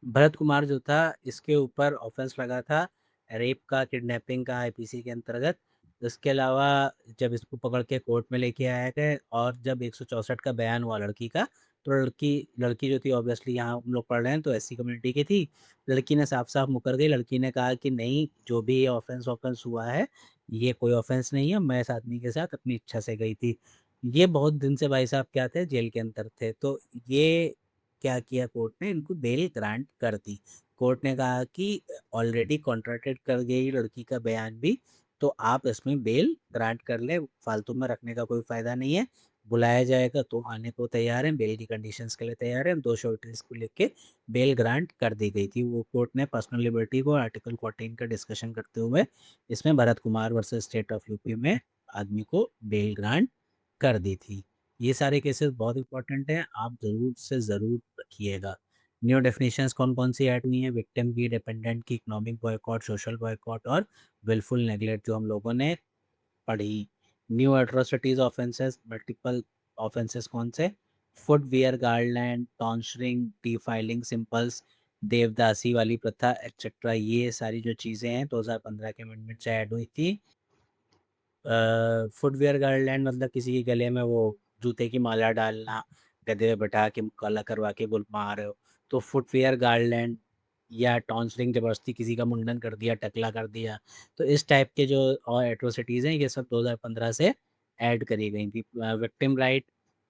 भरत कुमार जो था इसके ऊपर ऑफेंस लगा था रेप का, किडनैपिंग का IPC के अंतर्गत। इसके अलावा जब इसको पकड़ के कोर्ट में लेके आया गए और जब 164 का बयान हुआ लड़की का, तो लड़की लड़की जो थी ऑब्वियसली यहाँ हम लोग पढ़ रहे हैं तो SC कम्युनिटी की थी। लड़की ने साफ साफ मुकर गई, लड़की ने कहा कि नहीं, जो भी ये ऑफेंस ऑफेंस हुआ है ये कोई ऑफेंस नहीं है, मैं इस आदमी के साथ अपनी इच्छा से गई थी। ये बहुत दिन से भाई साहब क्या थे, जेल के अंदर थे, तो ये क्या किया कोर्ट ने, इनको बेल ग्रांट कर दी। कोर्ट ने कहा कि ऑलरेडी कॉन्ट्रैक्टेड कर गई लड़की का बयान भी, तो आप इसमें बेल ग्रांट कर ले, फालतू में रखने का कोई फ़ायदा नहीं है। बुलाया जाएगा तो आने को तैयार हैं, बेल की कंडीशंस के लिए तैयार हैं। 2 श्योरिटीज़ को लेके बेल ग्रांट कर दी गई थी। वो कोर्ट ने पर्सनल लिबर्टी को आर्टिकल 14 का डिस्कशन करते हुए इसमें Bharat Kumar versus state of UP में आदमी को बेल ग्रांट कर दी थी। ये सारे केसेस बहुत इंपॉर्टेंट हैं, आप ज़रूर से ज़रूर रखिएगा। न्यू डेफिनेशंस कौन-कौन सी ऐड हुई हैं? विक्टिम की, डिपेंडेंट की, इकोनॉमिक बॉयकॉट, सोशल बॉयकॉट और विलफुल नेग्लेक्ट जो हम लोगों ने पढ़ी। New atrocities offences, multiple offences कौन से? फुटवियर, गार्लैंड, टॉन्शरिंग, डिफाइलिंग सिंबल्स, देवदासी वाली प्रथा एक्सेट्रा, ये सारी जो चीज़ें हैं 2015 के अमेंडमेंट से ऐड हुई थी। फुटवियर गाइडलाइन मतलब किसी के गले में वो जूते की माला डालना, गधे पे बैठा के काला करवा के बुलवा रहे हो, तो फुटवियर गाइडलाइन। या टॉन्सलिंग, जबरदस्ती किसी का मुंडन कर दिया, टकला कर दिया, तो इस टाइप के जो और एट्रोसिटीज़ हैं ये सब 2015 से ऐड करी गई थी। विक्टिम राइट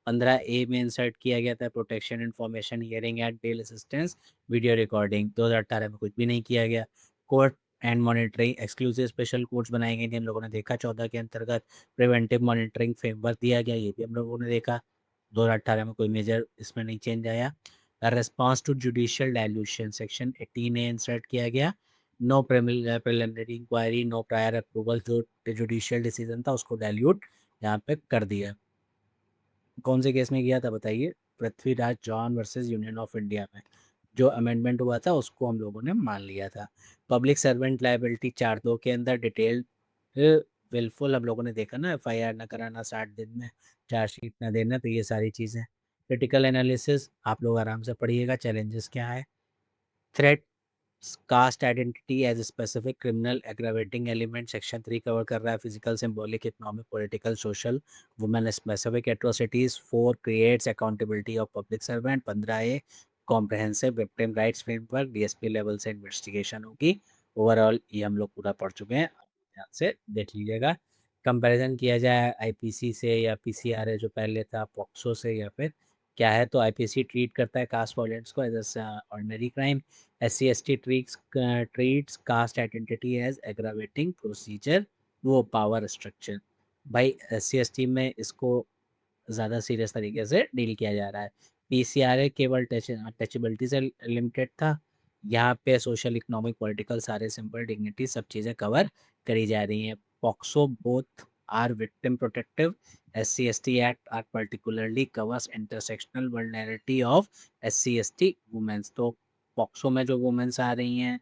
15A में इंसर्ट किया गया था, protection information hearing and bail assistance video recording 2018 में कुछ भी नहीं किया गया। Court and monitoring exclusive special courts बनाई गई थी, हम लोगों ने देखा 14 के अंतर्गत। प्रिवेंटिव मॉनिटरिंग फ्रेमवर्क दिया गया, ये भी हम लोगों ने देखा। 2018 में कोई मेजर इसमें नहीं चेंज आया। Response to judicial dilution section 18A insert किया गया। No preliminary inquiry, no prior approval, जो जुडिशियल डिसीजन था उसको डायल्यूट यहाँ पे कर दिया। कौन से केस में किया था बताइए? Prithviraj Chauhan versus union of India में। जो अमेंडमेंट हुआ था उसको हम लोगों ने मान लिया था। पब्लिक सर्वेंट लायबिलिटी 4(2) के अंदर डिटेल्ड विलफुल हम लोगों ने देखा ना, एफआईआर ना कराना, 60 दिन में चार्जशीट ना देना, तो ये सारी चीज़ें। क्रिटिकल एनालिसिस आप लोग आराम से पढ़िएगा, चैलेंजेस क्या है। Threat caste identity as specific criminal aggravating element section 3 cover कर रहा है। Physical, symbolic, economic, political, social, women specific atrocities. 4 creates accountability of public servant. 15 A comprehensive victim rights framework, DSP level से investigation होगी। Overall ये हम लोग पूरा पढ़ चुके हैं, ध्यान से देख लीजिएगा। कंपैरिजन किया जाए आईपीसी से या पीसीआरए जो पहले था, पॉक्सो से, या फिर क्या है, तो आईपीसी ट्रीट करता है कास्ट वायलेंस को as ordinary crime. SC/ST treats caste identity as aggravating procedure, वो पावर स्ट्रक्चर। भाई SC/ST में इसको ज़्यादा सीरियस तरीके से डील किया जा रहा है। पीसीआरए केवल टचेबिलिटी से लिमिटेड था, यहाँ पे सोशल, इकोनॉमिक, पॉलिटिकल सारे सिंपल, डिग्निटी सब चीज़ें कवर करी जा रही हैं। POCSO both are victim protective. SC/ST act are particularly covers intersectional vulnerability of SC/ST womens. तो पॉक्सो में जो वुमेन्स आ रही हैं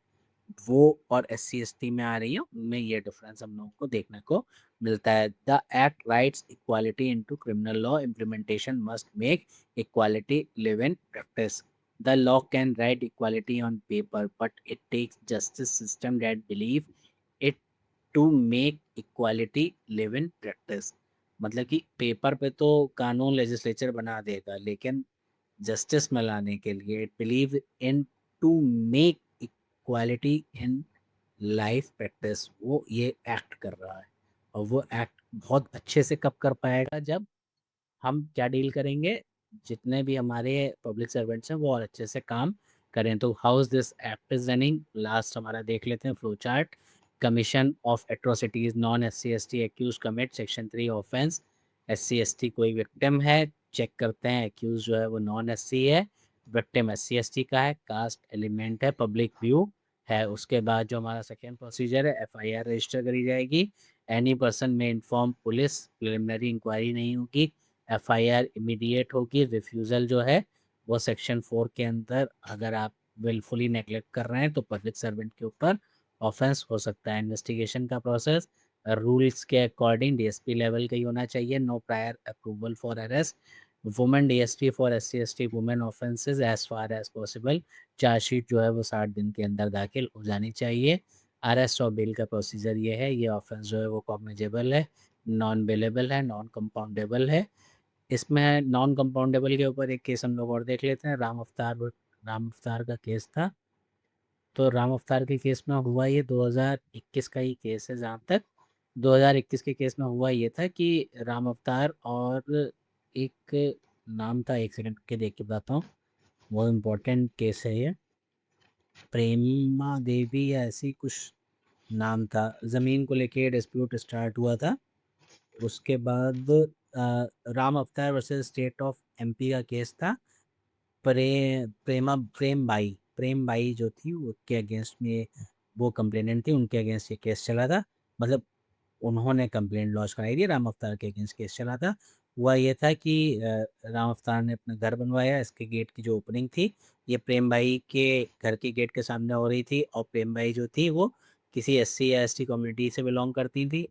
वो और SC/ST में आ रही हैं, उनमें ये डिफरेंस हम लोगों को देखने को मिलता है। The act rights equality into criminal law, implementation must make equality live in practice. The law can write equality on paper, but it takes justice system that believe it to make equality live in practice। मतलब कि paper पे तो कानून legislature बना देगा, लेकिन justice में लाने के लिए it believe in to make equality in life practice, वो ये एक्ट कर रहा है। और वो एक्ट बहुत अच्छे से कब कर पाएगा, जब हम क्या डील करेंगे, जितने भी हमारे पब्लिक सर्वेंट्स हैं वो और अच्छे से काम करें। तो how is this act is running, last हमारा देख लेते हैं flow chart. Commission of atrocities, non SC/ST accuse commit section 3 offence. SC/ST कोई विक्टिम है, चेक करते हैं एक्यूज जो है वो नॉन SC है, विक्टिम SC/ST का है, कास्ट एलिमेंट है, पब्लिक व्यू है। उसके बाद जो हमारा सेकेंड प्रोसीजर है, FIR रजिस्टर करी जाएगी। एनी पर्सन में इन्फॉर्म पुलिस, प्रिलिमिनरी इंक्वायरी नहीं होगी, FIR इमीडिएट होगी। रिफ्यूज़ल जो है वो सेक्शन 4 के अंदर, अगर आप विलफुली नेगलेक्ट कर रहे हैं तो पब्लिक सर्वेंट के ऊपर ऑफेंस हो सकता है। इन्वेस्टिगेशन का प्रोसेस रूल्स के अकॉर्डिंग DSP लेवल का ही होना चाहिए। No prior approval for arrest. Women DSP for SC/ST women offences as far as possible. Charge sheet जो है वो 60 दिन के अंदर दाखिल हो जानी चाहिए। अरेस्ट और बेल का प्रोसीजर ये है, ये ऑफेंस जो है वो कॉग्निजेबल है, नॉन बेलेबल है, नॉन कंपाउंडेबल है। इसमें नॉन कंपाउंडेबल के ऊपर एक केस हम लोग और देख लेते हैं। राम अवतार का केस था। तो राम अवतार के केस में हुआ ये 2021 का ही केस है, जहाँ तक 2021 के केस में हुआ ये था कि राम अवतार और एक नाम था, एक सेकंड के देख के बताता हूँ, बहुत इम्पोर्टेंट केस है ये। प्रेमा देवी या ऐसी कुछ नाम था। ज़मीन को लेके डिस्प्यूट स्टार्ट हुआ था। उसके बाद Ram Avtar versus state of MP का केस था। प्रेम बाई जो थी उसके अगेंस्ट में वो कंप्लेनेंट थी, उनके अगेंस्ट ये केस चला था। मतलब उन्होंने कंप्लेंट लॉन्च कराई थी, राम अवतार के अगेंस्ट केस चला था। हुआ ये था कि राम अवतार ने अपना घर बनवाया, इसके गेट की जो ओपनिंग थी ये प्रेम भाई के घर के गेट के सामने हो रही थी, और प्रेम भाई जो थी वो किसी SC या ST कम्युनिटी से बिलोंग करती थी।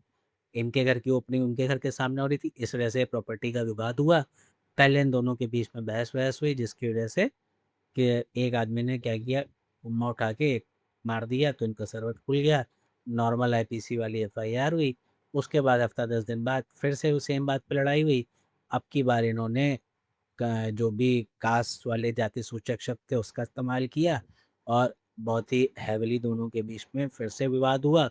इनके घर की ओपनिंग उनके घर के सामने हो रही थी, इस वजह से प्रॉपर्टी का विवाद हुआ। पहले इन दोनों के बीच में बहस वहस हुई, जिसकी वजह से कि एक आदमी ने क्या किया, उम्मा उठा के मार दिया, तो इनका सर्वर खुल गया। नॉर्मल IPC वाली FIR हुई। उसके बाद हफ्ता 10 दिन बाद फिर से उस सेम बात पे लड़ाई हुई। अब की बार इन्होंने जो भी कास्ट वाले जाति सूचक शब्द थे उसका इस्तेमाल किया, और बहुत ही हैविली दोनों के बीच में फिर से विवाद हुआ।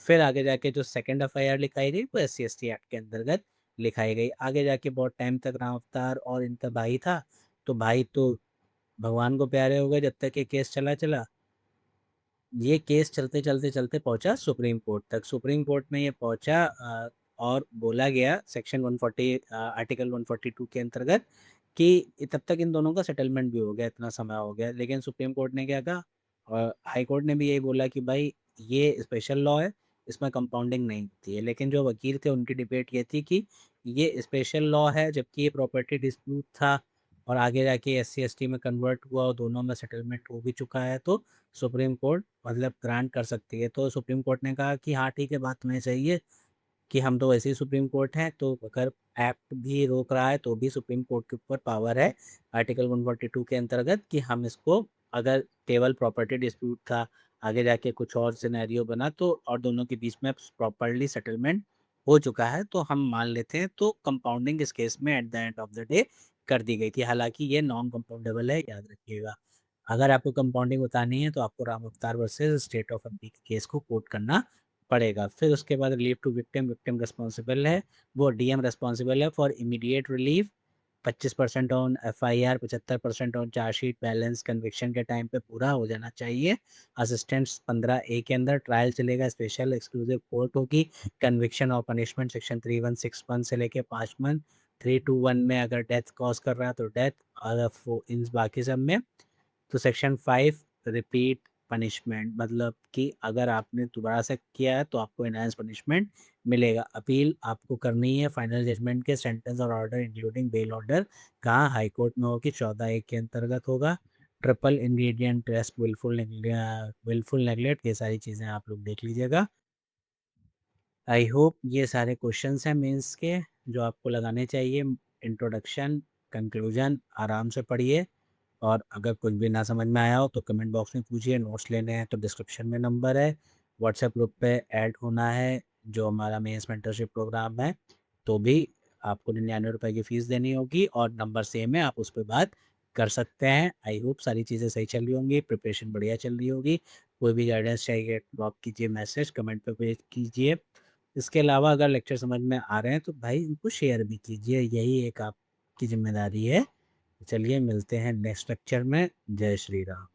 फिर आगे जाके जो सेकंड FIR लिखाई गई वो SC/ST एक्ट के अंतर्गत लिखाई गई। आगे जाके बहुत टाइम तक राम अवतार और इनका भाई था, तो भाई तो भगवान को प्यारे हो गए जब तक ये केस चला चला। ये केस चलते चलते चलते पहुंचा सुप्रीम कोर्ट तक। सुप्रीम कोर्ट में ये पहुंचा, और बोला गया सेक्शन 140 आर्टिकल 142 के अंतर्गत कि तब तक इन दोनों का सेटलमेंट भी हो गया, इतना समय हो गया। लेकिन सुप्रीम कोर्ट ने क्या कहा, और हाई कोर्ट ने भी यही बोला कि भाई ये स्पेशल लॉ है, इसमें कंपाउंडिंग नहीं होती है। लेकिन जो वकील थे उनकी डिबेट ये थी कि ये स्पेशल लॉ है, जबकि ये प्रॉपर्टी डिस्प्यूट था, और आगे जाके एससी एसटी में कन्वर्ट हुआ और दोनों में सेटलमेंट हो भी चुका है, तो सुप्रीम कोर्ट मतलब ग्रांट कर सकती है। तो सुप्रीम कोर्ट ने कहा कि हाँ ठीक है, बात तुम्हें सही है कि हम तो वैसे ही सुप्रीम कोर्ट हैं, तो अगर एक्ट भी रोक रहा है तो भी सुप्रीम कोर्ट के ऊपर पावर है आर्टिकल 142 के अंतर्गत कि हम इसको, अगर केवल प्रॉपर्टी डिस्प्यूट था, आगे जाके कुछ और सिनेरियो बना तो और दोनों के बीच में प्रॉपरली सेटलमेंट हो चुका है तो हम मान लेते हैं। तो कंपाउंडिंग इस केस में at the end of the day कर दी गई थी, हालांकि ये नॉन कंपाउंडेबल है, याद रखिएगा। अगर आपको कंपाउंडिंग बतानी है तो आपको Ram Avtar versus state of MP के केस को कोट करना पड़ेगा। फिर उसके बाद relief to victim, victim responsible है, वो डीएम रिस्पॉन्सिबल है for immediate relief, 25% on FIR, 75% on chargesheet, balance conviction के टाइम पे पूरा हो जाना चाहिए। असिस्टेंट्स 15A के अंदर ट्रायल चलेगा, स्पेशल एक्सक्लूसिव कोर्ट होगी, कन्विक्शन और पनिशमेंट सेक्शन 3161 से लेके 5 मंथ, 321 में अगर डेथ कॉज कर रहा है तो डेथ, अगर इन बाकी सब में तो सेक्शन 5 रिपीट पनिशमेंट, मतलब कि अगर आपने दोबारा से किया है तो आपको इनहेंस पनिशमेंट मिलेगा। अपील आपको करनी है फाइनल जजमेंट के सेंटेंस और ऑर्डर इंक्लूडिंग बेल ऑर्डर, कहाँ हाई कोर्ट में होगी, 14A के अंतर्गत होगा। Triple ingredient test, wilful neglect, ये सारी चीज़ें आप लोग देख लीजिएगा। आई होप ये सारे क्वेश्चंस हैं मेंस के जो आपको लगाने चाहिए। इंट्रोडक्शन, कंक्लूजन आराम से पढ़िए, और अगर कुछ भी ना समझ में आया हो तो कमेंट बॉक्स में पूछिए। नोट्स लेने हैं तो डिस्क्रिप्शन में नंबर है, व्हाट्सएप ग्रुप पे ऐड होना है जो हमारा मेंस मेंटरशिप प्रोग्राम है, तो भी आपको 99 रुपये की फ़ीस देनी होगी और नंबर सेम है, आप उस पर बात कर सकते हैं। आई होप सारी चीज़ें सही चल रही होंगी, प्रिपरेशन बढ़िया चल रही होगी। कोई भी गाइडेंस चाहिए ड्रॉप कीजिए, मैसेज कमेंट पे भेज कीजिए। इसके अलावा अगर लेक्चर समझ में आ रहे हैं तो भाई उनको शेयर भी कीजिए, यही एक आपकी जिम्मेदारी है। चलिए मिलते हैं नेक्स्ट लेक्चर में। जय श्री राम।